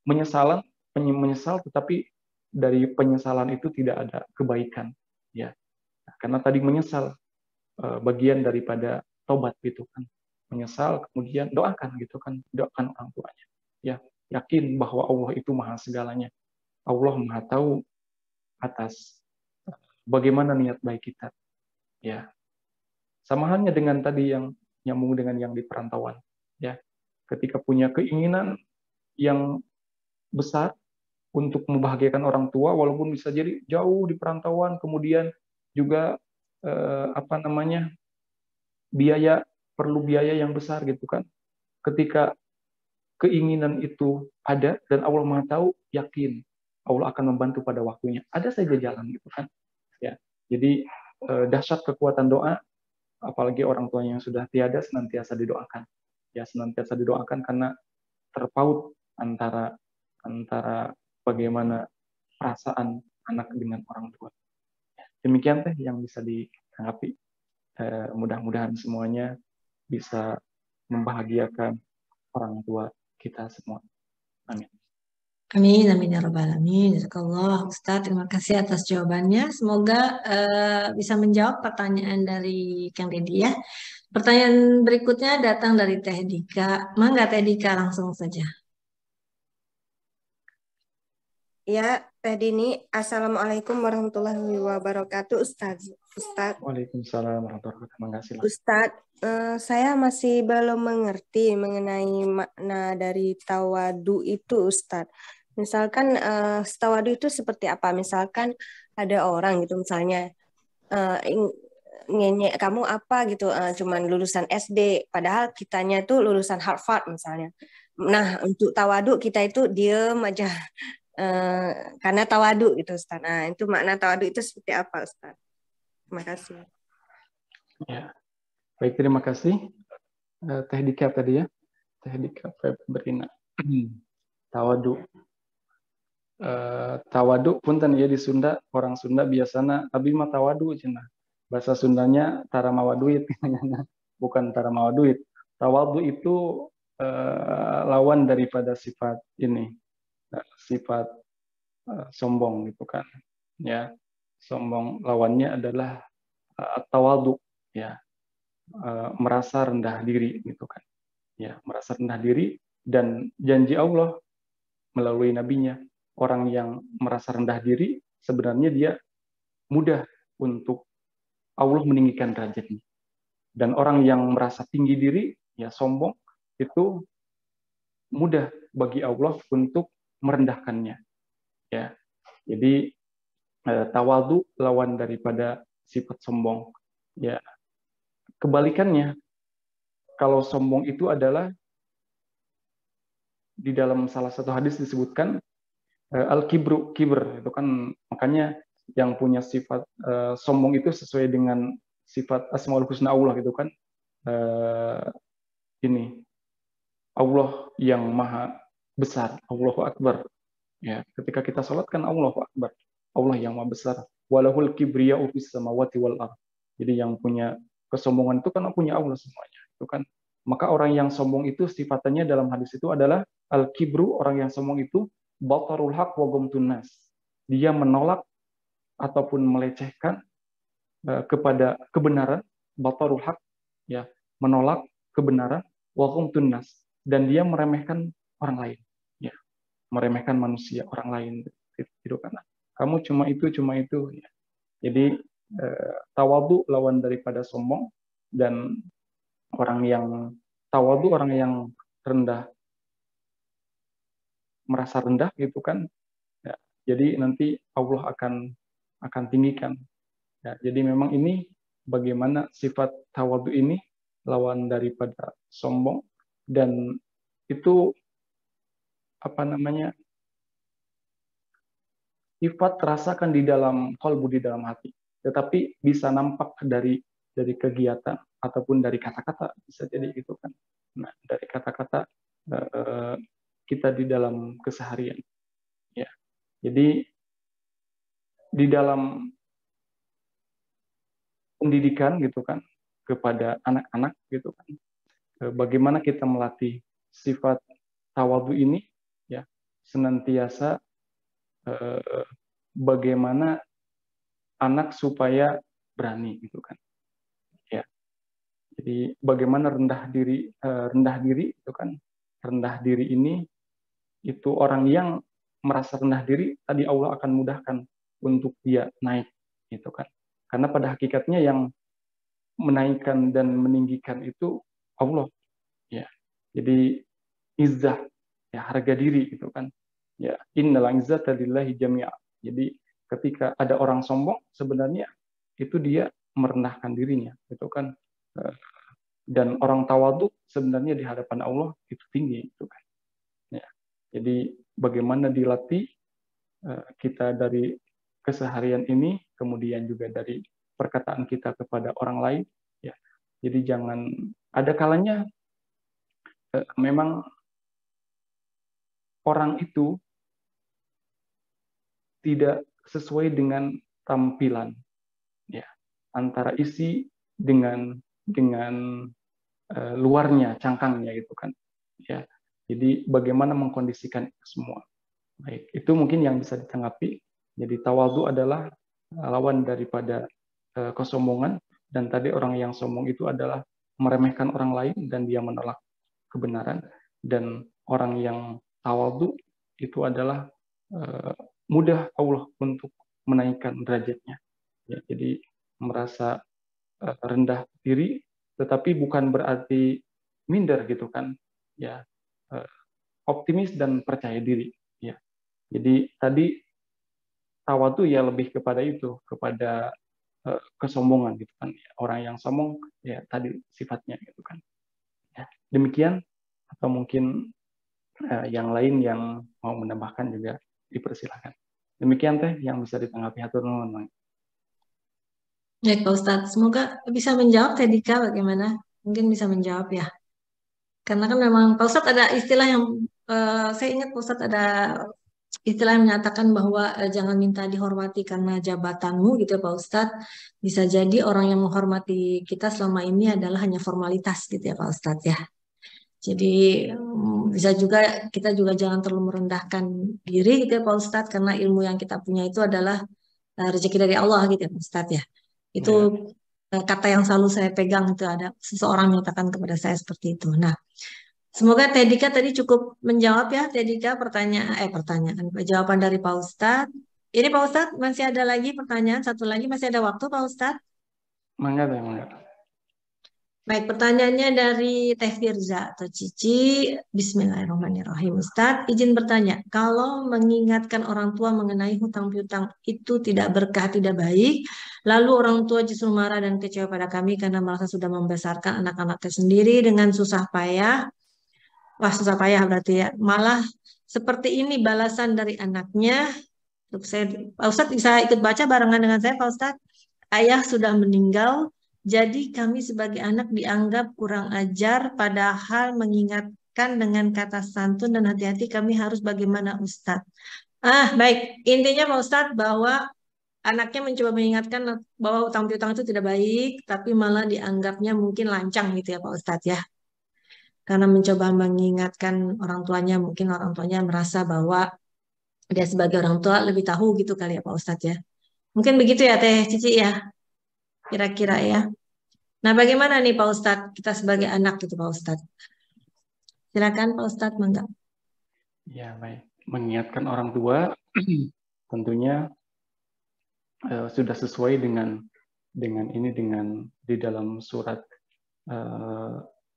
menyesal, tetapi dari penyesalan itu tidak ada kebaikan, ya. Karena tadi menyesal bagian daripada tobat, gitu kan. Menyesal, kemudian doakan, gitu kan. Doakan orang tuanya. Ya, yakin bahwa Allah itu maha segalanya. Allah maha tahu atas bagaimana niat baik kita. Ya. Sama halnya dengan tadi yang nyambung dengan yang di perantauan. Ya. Ketika punya keinginan yang besar untuk membahagiakan orang tua, walaupun bisa jadi jauh di perantauan, kemudian juga perlu biaya yang besar, gitu kan. Ketika keinginan itu ada dan Allah Maha tahu, yakin Allah akan membantu pada waktunya. Ada saja jalan, gitu kan. Ya. Jadi dahsyat kekuatan doa, apalagi orang tuanya yang sudah tiada, senantiasa didoakan. Ya, senantiasa didoakan karena terpaut antara bagaimana perasaan anak dengan orang tua. Demikian teh yang bisa ditanggapi. Mudah-mudahan semuanya bisa membahagiakan orang tua kita semua. Amin. Amin, amin ya rabbal alamin. Jazakallah Ustaz, terima kasih atas jawabannya. Semoga bisa menjawab pertanyaan dari Kang Deddy ya. Pertanyaan berikutnya datang dari Teh Dika. Mangga Teh Dika, langsung saja. Ya, Teh Dini. Assalamualaikum warahmatullahi wabarakatuh, Ustaz. Waalaikumsalam warahmatullahi wabarakatuh. Terima kasih. Ustaz, saya masih belum mengerti mengenai makna dari tawadu itu, Ustaz. Misalkan tawadu itu seperti apa? Misalkan ada orang gitu, misalnya ngenyek kamu apa gitu, cuman lulusan SD, padahal kitanya tuh lulusan Harvard misalnya. Nah, untuk tawadu kita itu diem aja. Karena tawadu gitu, Ustaz. Nah, itu makna tawadu itu seperti apa, Ustaz? Terima kasih. Ya. Baik, terima kasih. Teh Dika tadi ya. Teh Dika Febrina. Tawadu. Tawadu punten ya di Sunda, orang Sunda biasanya abi mah tawadu cenah. Bahasa Sundanya tara mawa duit, bukan tara mawa duit. Tawadu itu lawan daripada sifat ini. Sifat sombong, gitu kan. Ya, sombong lawannya adalah tawadu, ya, merasa rendah diri, gitu kan. Ya, merasa rendah diri, dan janji Allah melalui nabinya, orang yang merasa rendah diri sebenarnya dia mudah untuk Allah meninggikan derajatnya. Dan orang yang merasa tinggi diri, ya sombong, itu mudah bagi Allah untuk merendahkannya. Ya, jadi tawadhu lawan daripada sifat sombong. Ya, kebalikannya, kalau sombong itu adalah di dalam salah satu hadis disebutkan al-kibru, kibr itu kan, makanya yang punya sifat sombong itu sesuai dengan sifat Asmaul Husna Allah gitu kan, ini Allah yang maha besar, Allahu Akbar. Ya, ketika kita sholat kan Allahu Akbar, Allah yang maha besar. Walahul kibriya'u fis samawati wal ardh. Jadi yang punya kesombongan itu kan punya Allah semuanya, itu kan. Maka orang yang sombong itu sifatnya dalam hadis itu adalah al-kibru, orang yang sombong itu batarul haq wa ghamtun nas. Dia menolak ataupun melecehkan kepada kebenaran, batarul haq, ya, menolak kebenaran, wa ghamtun nas, dan dia meremehkan orang lain, ya, meremehkan manusia, orang lain, gitu kan. Kamu cuma itu ya. Jadi tawadhu lawan daripada sombong, dan orang yang tawadhu, orang yang rendah, merasa rendah gitu kan, ya, jadi nanti Allah akan tinggikan. Ya, jadi memang ini bagaimana sifat tawadhu ini lawan daripada sombong, dan itu apa namanya, sifat terasakan di dalam kalbu, di dalam hati, tetapi bisa nampak dari kegiatan ataupun dari kata-kata, bisa jadi gitu kan. Nah, dari kata-kata kita di dalam keseharian, ya. Jadi di dalam pendidikan gitu kan kepada anak-anak gitu kan, bagaimana kita melatih sifat tawadhu ini, ya, senantiasa bagaimana anak supaya berani gitu kan, ya. Jadi bagaimana rendah diri itu kan, rendah diri ini itu orang yang merasa rendah diri, tadi Allah akan mudahkan untuk dia naik gitu kan, karena pada hakikatnya yang menaikkan dan meninggikan itu Allah, ya. Jadi izzah, ya, harga diri gitu kan, ya, innal izzata lillahi jami'a. Jadi ketika ada orang sombong, sebenarnya itu dia merendahkan dirinya gitu kan, dan orang tawadhu sebenarnya di hadapan Allah itu tinggi gitu kan, ya. Jadi bagaimana dilatih kita dari keseharian ini, kemudian juga dari perkataan kita kepada orang lain, ya. Jadi jangan, ada kalanya memang orang itu tidak sesuai dengan tampilan, ya, antara isi dengan luarnya, cangkangnya gitu kan, ya. Jadi bagaimana mengkondisikan itu semua. Baik, itu mungkin yang bisa ditanggapi. Jadi tawadhu adalah lawan daripada kesombongan, dan tadi orang yang sombong itu adalah meremehkan orang lain dan dia menolak kebenaran, dan orang yang tawadhu itu adalah mudah Allah untuk menaikkan derajatnya, ya. Jadi merasa rendah diri, tetapi bukan berarti minder gitu kan, ya, optimis dan percaya diri, ya. Jadi tadi tawadhu ya lebih kepada itu, kepada kesombongan gitu kan, ya. Orang yang sombong ya tadi sifatnya gitu kan, ya. Demikian, atau mungkin yang lain yang mau menambahkan juga dipersilakan. Demikian teh yang bisa ditanggapi, hatur nuhun. Baik Pak Ustadz, semoga bisa menjawab Teh Dika bagaimana? Mungkin bisa menjawab ya. Karena kan memang Pak Ustadz ada istilah yang saya ingat Pak Ustadz ada istilah yang menyatakan bahwa jangan minta dihormati karena jabatanmu gitu ya Pak Ustadz. Bisa jadi orang yang menghormati kita selama ini adalah hanya formalitas gitu ya Pak Ustadz ya. Jadi bisa juga kita juga jangan terlalu merendahkan diri gitu ya Pak Ustadz, karena ilmu yang kita punya itu adalah rezeki dari Allah gitu ya Pak Ustadz ya. Itu kata yang selalu saya pegang, itu ada seseorang menyatakan kepada saya seperti itu. Nah, semoga Teh Dika tadi cukup menjawab ya Teh Dika pertanyaan jawaban dari Pak Ustadz. Ini Pak Ustadz masih ada lagi pertanyaan, satu lagi, masih ada waktu Pak Ustadz? Mangga. Baik, pertanyaannya dari Teh Firza atau Cici. Bismillahirrahmanirrahim. Ustadz, izin bertanya, kalau mengingatkan orang tua mengenai hutang piutang itu tidak berkah, tidak baik, lalu orang tua justru marah dan kecewa pada kami karena merasa sudah membesarkan anak-anaknya sendiri dengan susah payah. Wah, susah payah berarti ya. Malah seperti ini balasan dari anaknya. Pak Ustadz bisa ikut baca barengan dengan saya, Pak Ustadz. Ayah sudah meninggal, jadi kami sebagai anak dianggap kurang ajar, padahal mengingatkan dengan kata santun dan hati-hati kami harus bagaimana Ustadz. Baik. Intinya Pak Ustadz bahwa anaknya mencoba mengingatkan bahwa utang piutang itu tidak baik, tapi malah dianggapnya mungkin lancang gitu ya Pak Ustadz ya. Karena mencoba mengingatkan orang tuanya, mungkin orang tuanya merasa bahwa dia sebagai orang tua lebih tahu gitu kali ya Pak Ustadz ya. Mungkin begitu ya Teh Cici ya, kira-kira ya. Nah, bagaimana nih Pak Ustadz, kita sebagai anak gitu Pak Ustadz? Silakan Pak Ustadz, mangga. Ya, baik. Mengingatkan orang tua tentunya sudah sesuai dengan ini, dengan di dalam surat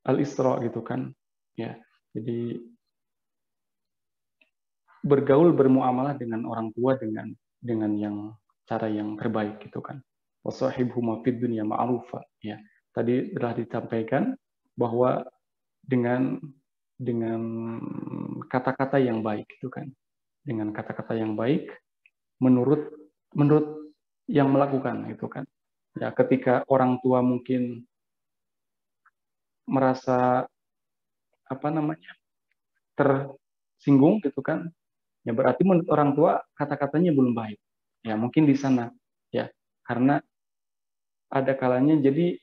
Al-Isra gitu kan. Ya. Jadi bergaul, bermuamalah dengan orang tua dengan yang cara yang terbaik gitu kan. Wasahibhuma fid dunya ma'rufa, ya. Tadi telah disampaikan bahwa dengan kata-kata yang baik gitu kan. Dengan kata-kata yang baik menurut yang melakukan gitu kan. Ya, ketika orang tua mungkin merasa tersinggung gitu kan, ya berarti menurut orang tua kata-katanya belum baik. Ya, mungkin di sana ya. Karena ada kalanya jadi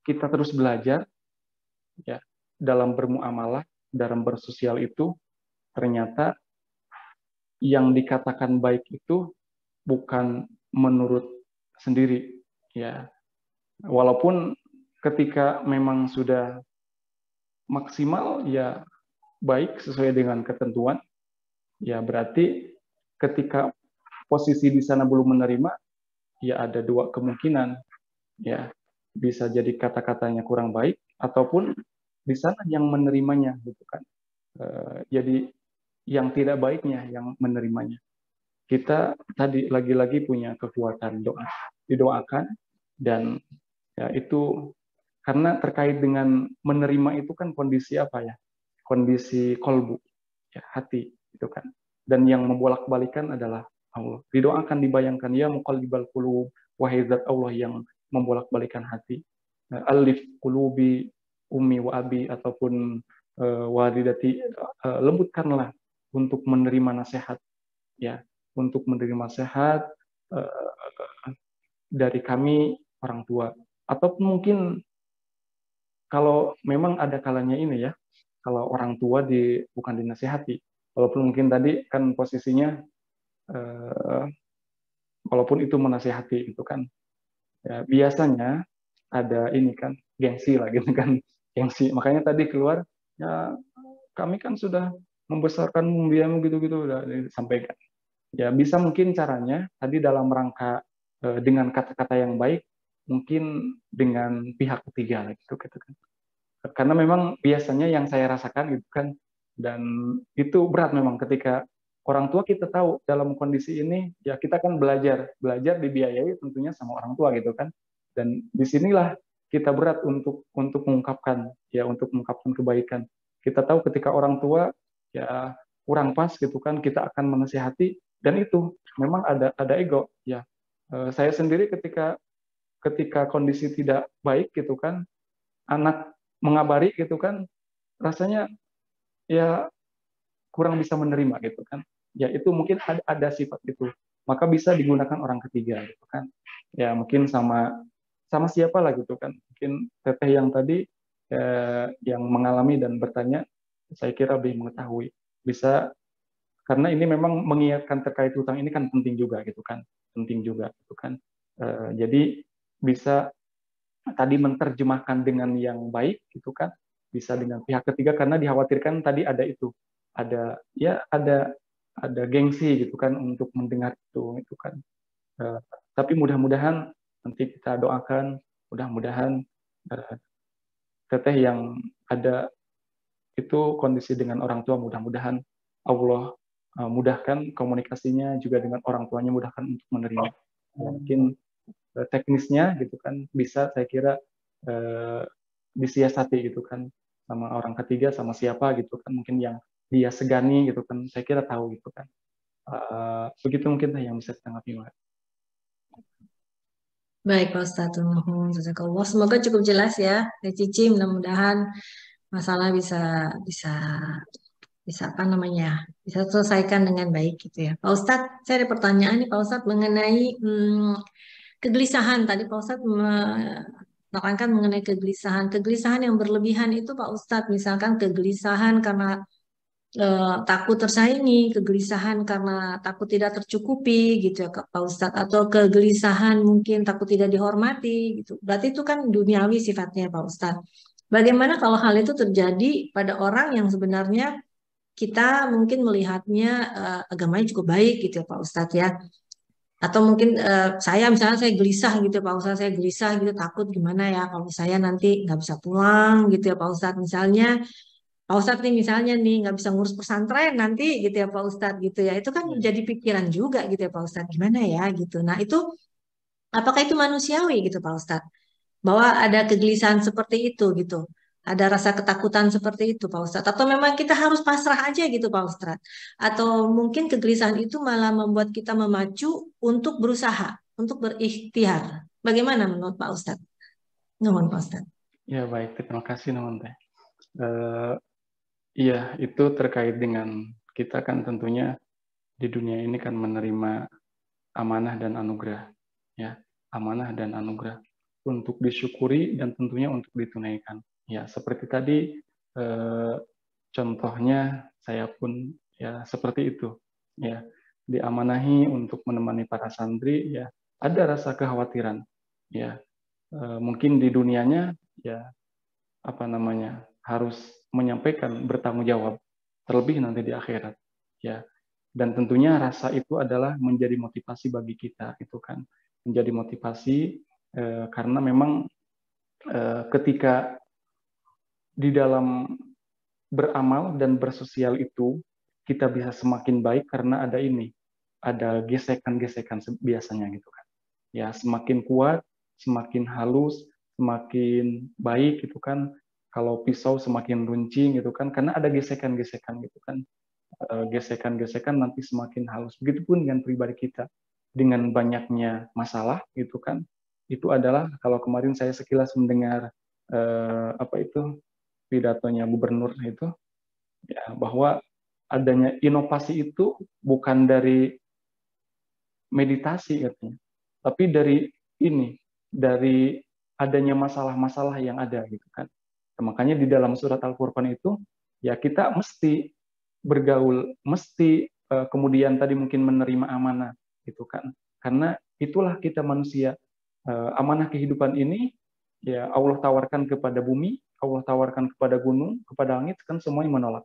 kita terus belajar ya dalam bermuamalah, dalam bersosial itu ternyata yang dikatakan baik itu bukan menurut sendiri ya. Walaupun ketika memang sudah maksimal ya baik sesuai dengan ketentuan, ya berarti ketika posisi di sana belum menerima, ya ada dua kemungkinan, ya bisa jadi kata-katanya kurang baik ataupun di sana yang menerimanya, gitu kan. Jadi yang tidak baiknya yang menerimanya. Kita tadi lagi-lagi punya kekuatan doa, didoakan dan ya itu karena terkait dengan menerima itu kan kondisi apa ya? Kondisi kolbu, ya, hati itu kan. Dan yang membolak-balikan adalah Allah. Didoakan, dibayangkan, ya muqallibal qulub, wahai zat Allah yang membolak-balikan hati. Alif qulubi ummi wa abi ataupun walidati, lembutkanlah untuk menerima nasihat, ya, untuk menerima nasihat dari kami orang tua. Ataupun mungkin kalau memang ada kalanya ini ya, kalau orang tua bukan dinasihati, walaupun mungkin tadi kan posisinya walaupun itu menasihati itu kan ya, biasanya ada ini kan gengsi lah gitu kan, gengsi. Makanya tadi keluar ya kami kan sudah membesarkan biamu gitu-gitu udah disampaikan. Ya bisa mungkin caranya tadi dalam rangka dengan kata-kata yang baik, mungkin dengan pihak ketiga lah gitu kan. Karena memang biasanya yang saya rasakan gitu kan, dan itu berat memang ketika orang tua kita tahu dalam kondisi ini, ya kita kan belajar dibiayai tentunya sama orang tua gitu kan, dan disinilah kita berat untuk mengungkapkan kebaikan. Kita tahu ketika orang tua ya kurang pas gitu kan, kita akan menasihati, dan itu memang ada ego ya. Saya sendiri ketika kondisi tidak baik gitu kan, anak mengabari gitu kan, rasanya ya kurang bisa menerima gitu kan. Ya itu mungkin ada sifat itu. Maka bisa digunakan orang ketiga gitu kan. Ya mungkin sama siapa lah gitu kan. Mungkin teteh yang tadi yang mengalami dan bertanya, saya kira lebih mengetahui. Bisa, karena ini memang mengingatkan terkait hutang ini kan penting juga gitu kan. Penting juga gitu kan. Jadi bisa tadi menerjemahkan dengan yang baik gitu kan, bisa dengan pihak ketiga, karena dikhawatirkan tadi ada gengsi gitu kan untuk mendengar itu kan. Tapi mudah-mudahan nanti kita doakan, mudah-mudahan teteh yang ada itu kondisi dengan orang tua, mudah-mudahan Allah mudahkan komunikasinya juga dengan orang tuanya, mudahkan untuk menerima. Mungkin teknisnya gitu kan bisa saya kira disiasati gitu kan sama orang ketiga, sama siapa gitu kan, mungkin yang dia segani gitu kan, saya kira tahu gitu kan. Begitu mungkin yang bisa ditanggapi, Mbak. Baik, Pak Ustadz. Jazakallah. Semoga cukup jelas ya, Cici. Mudah-mudahan masalah bisa bisa bisa apa namanya, bisa selesaikan dengan baik gitu ya. Pak Ustadz, saya ada pertanyaan nih Pak Ustadz mengenai kegelisahan. Tadi Pak Ustadz menerangkan mengenai kegelisahan. Kegelisahan yang berlebihan itu Pak Ustadz, misalkan kegelisahan karena takut tersaingi, kegelisahan karena takut tidak tercukupi gitu ya Pak Ustadz, atau kegelisahan mungkin takut tidak dihormati gitu. Berarti itu kan duniawi sifatnya Pak Ustadz. Bagaimana kalau hal itu terjadi pada orang yang sebenarnya kita mungkin melihatnya agamanya cukup baik gitu ya Pak Ustadz ya. Atau mungkin saya misalnya saya gelisah gitu ya Pak Ustadz, saya gelisah gitu takut gimana ya kalau saya nanti nggak bisa pulang gitu ya Pak Ustadz misalnya. Pak Ustadz nih misalnya nih nggak bisa ngurus pesantren nanti gitu ya Pak Ustadz gitu ya. Itu kan jadi pikiran juga gitu ya Pak Ustadz. Gimana ya gitu. Nah itu apakah itu manusiawi gitu Pak Ustadz? Bahwa ada kegelisahan seperti itu gitu. Ada rasa ketakutan seperti itu Pak Ustadz. Atau memang kita harus pasrah aja gitu Pak Ustadz. Atau mungkin kegelisahan itu malah membuat kita memacu untuk berusaha, untuk berikhtiar. Bagaimana menurut Pak Ustadz? Nuhun Pak Ustadz. Ya baik, terima kasih Nuhun Teh. Iya, itu terkait dengan kita kan tentunya di dunia ini kan menerima amanah dan anugerah, ya, amanah dan anugerah untuk disyukuri dan tentunya untuk ditunaikan. Ya, seperti tadi contohnya saya pun ya seperti itu, ya, diamanahi untuk menemani para santri, ya, ada rasa kekhawatiran, ya, mungkin di dunianya, ya, apa namanya, harus menyampaikan bertanggung jawab terlebih nanti di akhirat, ya, dan tentunya rasa itu adalah menjadi motivasi bagi kita, itu kan menjadi motivasi karena memang ketika di dalam beramal dan bersosial itu kita bisa semakin baik karena ada ini, ada gesekan-gesekan biasanya gitu kan, ya, semakin kuat, semakin halus, semakin baik gitu kan. Kalau pisau semakin runcing gitu kan, karena ada gesekan-gesekan gitu kan. Gesekan-gesekan nanti semakin halus. Begitupun dengan pribadi kita. Dengan banyaknya masalah gitu kan, itu adalah kalau kemarin saya sekilas mendengar pidatonya gubernur itu, ya, bahwa adanya inovasi itu bukan dari meditasi katanya, tapi dari ini, dari adanya masalah-masalah yang ada gitu kan. Makanya di dalam surat Al-Furqan itu, ya kita mesti bergaul, mesti kemudian tadi mungkin menerima amanah, gitu kan. Karena itulah kita manusia. Amanah kehidupan ini, ya Allah tawarkan kepada bumi, Allah tawarkan kepada gunung, kepada langit, kan semuanya menolak.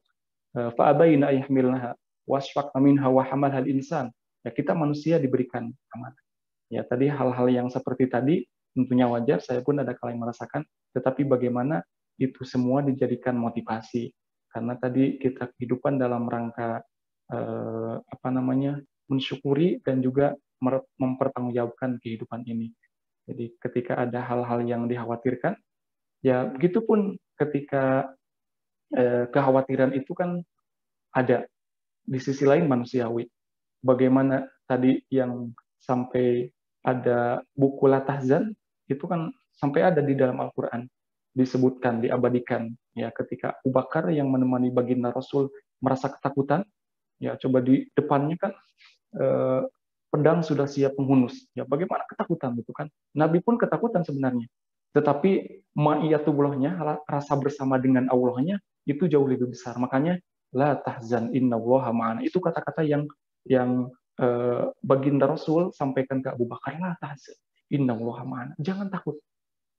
Fa'abaina ayahmilnaha wasfaqna minha wa hamalhal insan. Ya kita manusia diberikan amanah. Ya tadi hal-hal yang seperti tadi tentunya wajar, saya pun ada kala yang merasakan, tetapi bagaimana itu semua dijadikan motivasi, karena tadi kita kehidupan dalam rangka mensyukuri dan juga mempertanggungjawabkan kehidupan ini. Jadi ketika ada hal-hal yang dikhawatirkan, ya begitupun ketika kekhawatiran itu kan ada di sisi lain manusiawi. Bagaimana tadi yang sampai ada buku la tahzan itu kan sampai ada di dalam Al-Quran, disebutkan, diabadikan, ya ketika Abu Bakar yang menemani baginda Rasul merasa ketakutan, ya coba di depannya kan pedang sudah siap menghunus, ya bagaimana ketakutan gitu kan. Nabi pun ketakutan sebenarnya, tetapi ma'iyatullahnya, rasa bersama dengan Allahnya itu jauh lebih besar. Makanya la tahzan innallaha ma'ana, itu kata-kata yang baginda Rasul sampaikan ke Abu Bakar, la tahzan innallaha ma'ana, jangan takut,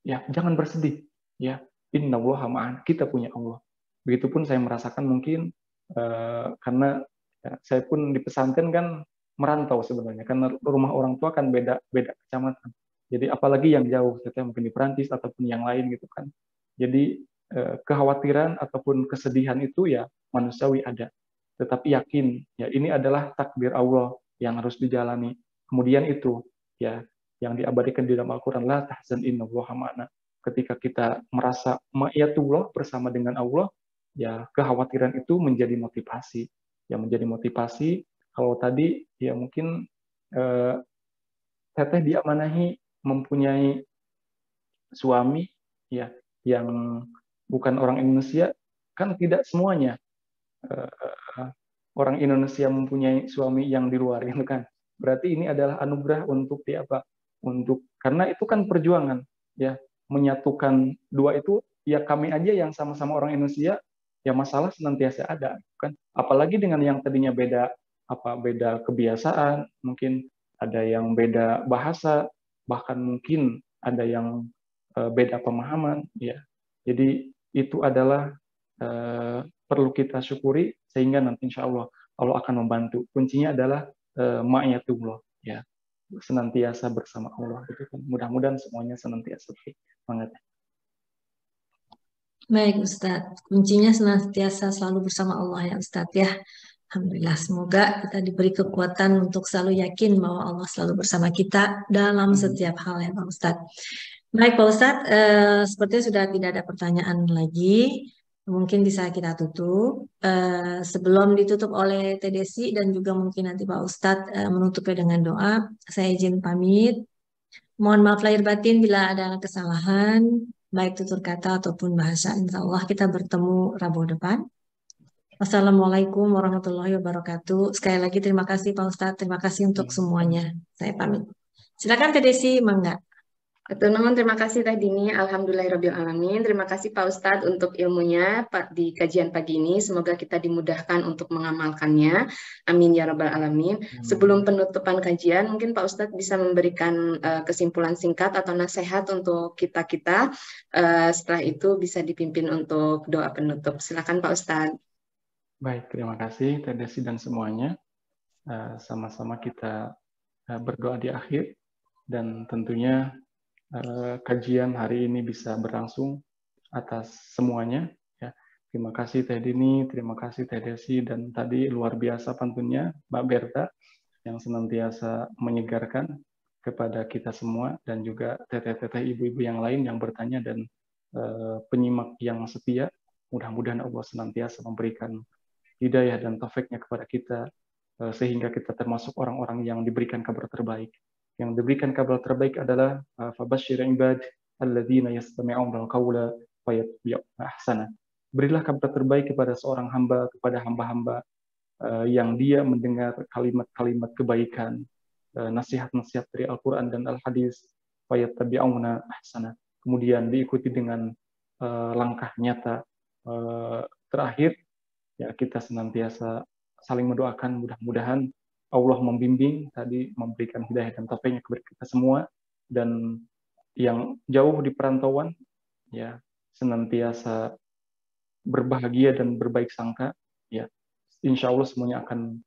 ya jangan bersedih, ya innallaha ma'ana, kita punya Allah. Begitupun saya merasakan mungkin karena ya, saya pun di pesantren kan merantau sebenarnya, karena rumah orang tua kan beda kecamatan. Jadi apalagi yang jauh, mungkin di Perancis ataupun yang lain gitu kan. Jadi kekhawatiran ataupun kesedihan itu ya manusiawi ada. Tetapi yakin ya ini adalah takdir Allah yang harus dijalani. Kemudian itu ya yang diabadikan di dalam Al-Qur'an, la tahzan innallaha ma'ana. Ketika kita merasa ma'iyatullah bersama dengan Allah, ya kekhawatiran itu menjadi motivasi. Ya menjadi motivasi. Kalau tadi ya mungkin Teteh diamanahi mempunyai suami ya yang bukan orang Indonesia, kan tidak semuanya orang Indonesia mempunyai suami yang di luar itu kan. Berarti ini adalah anugerah untuk karena itu kan perjuangan ya, menyatukan dua itu ya, kami aja yang sama-sama orang Indonesia ya masalah senantiasa ada kan. Apalagi dengan yang tadinya beda kebiasaan, mungkin ada yang beda bahasa, bahkan mungkin ada yang beda pemahaman ya. Jadi itu adalah perlu kita syukuri, sehingga nanti insya Allah Allah akan membantu. Kuncinya adalah ma'iyatullah ya, senantiasa bersama Allah gitu kan. Mudah-mudahan semuanya senantiasa semangat. Baik Ustadz, kuncinya senantiasa selalu bersama Allah ya Ustadz ya. Alhamdulillah, semoga kita diberi kekuatan untuk selalu yakin bahwa Allah selalu bersama kita dalam setiap hal ya Pak Ustadz. Baik Pak Ustadz, sepertinya sudah tidak ada pertanyaan lagi. Mungkin bisa kita tutup. Sebelum ditutup oleh Teh Desi dan juga mungkin nanti Pak Ustadz menutupnya dengan doa, saya izin pamit. Mohon maaf lahir batin bila ada kesalahan, baik tutur kata ataupun bahasa. Insya Allah kita bertemu Rabu depan. Wassalamualaikum warahmatullahi wabarakatuh. Sekali lagi terima kasih Pak Ustadz, terima kasih untuk semuanya. Saya pamit. Silakan Teh Desi, mangga. Teman-teman, terima kasih Teh Dini. Alhamdulillahirrabbilalamin. Terima kasih Pak Ustadz untuk ilmunya di kajian pagi ini. Semoga kita dimudahkan untuk mengamalkannya. Amin ya rabbal alamin. Sebelum penutupan kajian, mungkin Pak Ustadz bisa memberikan kesimpulan singkat atau nasihat untuk kita-kita. Setelah itu bisa dipimpin untuk doa penutup. Silakan Pak Ustadz. Baik, terima kasih Teh Desi dan semuanya. Sama-sama kita berdoa di akhir, dan tentunya kajian hari ini bisa berlangsung atas semuanya. Ya. Terima kasih Teh Dini, terima kasih Teh Desi, dan tadi luar biasa pantunnya Mbak Berta yang senantiasa menyegarkan kepada kita semua, dan juga teteh-teteh ibu-ibu yang lain yang bertanya dan penyimak yang setia. Mudah-mudahan Allah senantiasa memberikan hidayah dan taufiknya kepada kita, sehingga kita termasuk orang-orang yang diberikan kabar terbaik. Yang diberikan kabar terbaik adalah fabashshir ibad alladzina yastami'una al-qawla fayattabi'una ahsana. Berilah kabar terbaik kepada seorang hamba, kepada hamba-hamba yang dia mendengar kalimat-kalimat kebaikan, nasihat-nasihat dari Al-Qur'an dan Al-Hadis, fayattabi'una ahsana. Kemudian diikuti dengan langkah nyata. Terakhir ya, kita senantiasa saling mendoakan, mudah-mudahan Allah membimbing, tadi memberikan hidayah dan taufiknya kepada kita semua, dan yang jauh di perantauan ya senantiasa berbahagia dan berbaik sangka ya. Insya Allah semuanya akan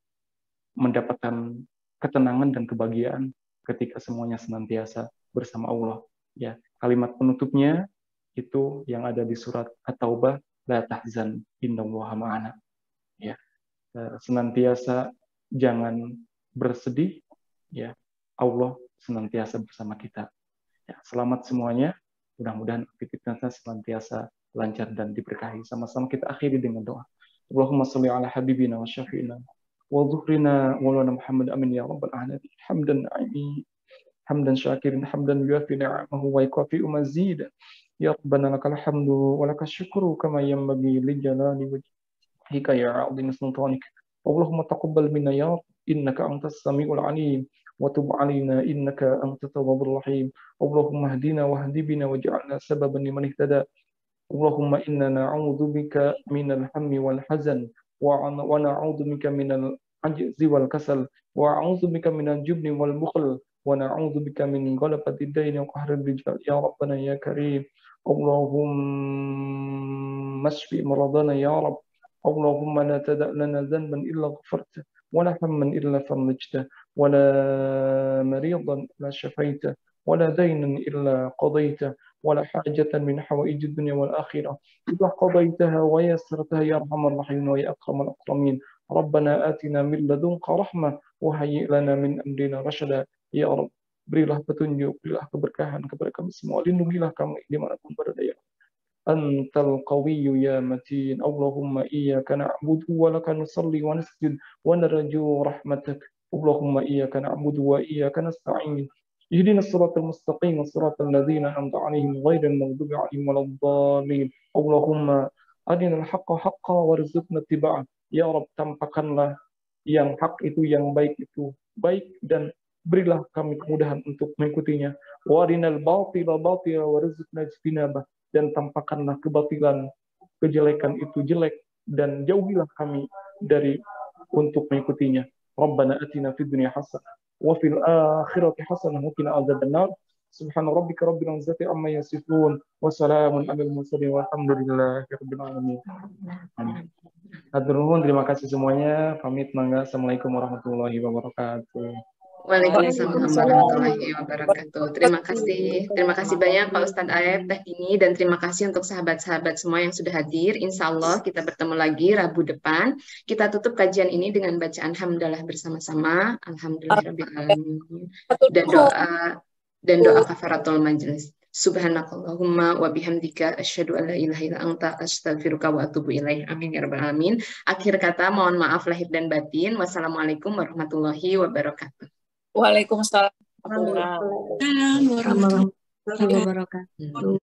mendapatkan ketenangan dan kebahagiaan ketika semuanya senantiasa bersama Allah ya. Kalimat penutupnya itu yang ada di surat At-Taubah, la tahzan innallaha ma'ana ya. Senantiasa jangan bersedih ya, Allah senantiasa bersama kita ya. Selamat semuanya, mudah-mudahan aktivitasnya senantiasa lancar dan diberkahi. Sama-sama kita akhiri dengan doa. Allahumma sholli ala habibina wa syafi'ina wa dhuhrina wa lana Muhammad, amin ya rabbal alamin. Hamdan na'imi hamdan syakirin hamdan yuafi ni'amahu wa yukafi'u mazid. Ya Rabbana lakal hamdu wa lakal syukru kama yanbaghi li jalali wajhika ya 'azim sultanik. Allahumma taqabbal minna ya Rabb, innaka antas samiul alim wa tub 'alaina innaka antat tawwabur rahim. Allahumma hdina wahdi bina waj'alna sababan liman ihtada. Allahumma inna na'udzu bika minal hammi wal hazan wa na'udzu bika minal ajzi wal kasal wa a'udzu bika minal jubni wal bukhl wa na'udzu bika min ghalabati ad-dayn wa qahri ar-rijal ya Rabbana ya Karim. Allahumma ashfi maradana ya Rabb. Allahumma la tada' lana dhanban illa ghafarta wa la hamman illa farajta wa la maridan illa shafaita wa ولا دينا إلا قضيته ولا حاجة من حوائج الدنيا والآخرة إذا قضيتها ويسرتها يا أرحم الراحمين ويا أكرم الأكرمين. ربنا آتنا من لدنك رحمة وهيئ لنا من أمرنا رشدا. Ya Rabb, berilah petunjuk, berilah keberkahan kepada kami semua, lindungilah kami dimanapun berada ya Antal qawiyyu ya matin. Allahumma iyyaka na'budu wa laka nusalli wa nasjud wa narju rahmatak. Allahumma iyyaka na'budu wa iyyaka nasta'in. Ihdinas siratal mustaqim siratal ladzina an'amta 'alaihim ghairil maghdubi 'alaihim waladdallin. Allahumma arinal haqqa haqqan warzuqna ittiba'ah. Ya Rabb, tampakkanlah yang hak itu, yang baik itu baik, dan berilah kami kemudahan untuk mengikutinya. Warinal batila batila warzuqna ijtinabah. Dan tampakkanlah kebatilan, kejelekan itu jelek, dan jauhilah kami dari untuk mengikutinya. Rabbana atina fid dunya hasanah wa fil akhirati hasanah wa qina adzabannar. Subhana rabbika rabbil izzati amma yasifun wa salamun alal mursalin walhamdulillahi rabbil alamin. Hatur nuhun, terima kasih semuanya. Pamit mangga. Assalamualaikum warahmatullahi wabarakatuh. Waalaikumsalam warahmatullahi wabarakatuh. Terima kasih banyak Pak Ustadz Aep, Teh Dini, dan terima kasih untuk sahabat-sahabat semua yang sudah hadir. Insya Allah kita bertemu lagi Rabu depan. Kita tutup kajian ini dengan bacaan hamdalah bersama-sama. Alhamdulillahirabbil alamin. Dan doa kafaratul majelis. Subhanakallahumma wa bihamdika asyhadu an la ilaha illa anta astaghfiruka wa atubu ilaik. Amin ya rabbal alamin. Akhir kata, mohon maaf lahir dan batin. Wassalamualaikum warahmatullahi wabarakatuh. Waalaikumsalam warahmatullahi wabarakatuh.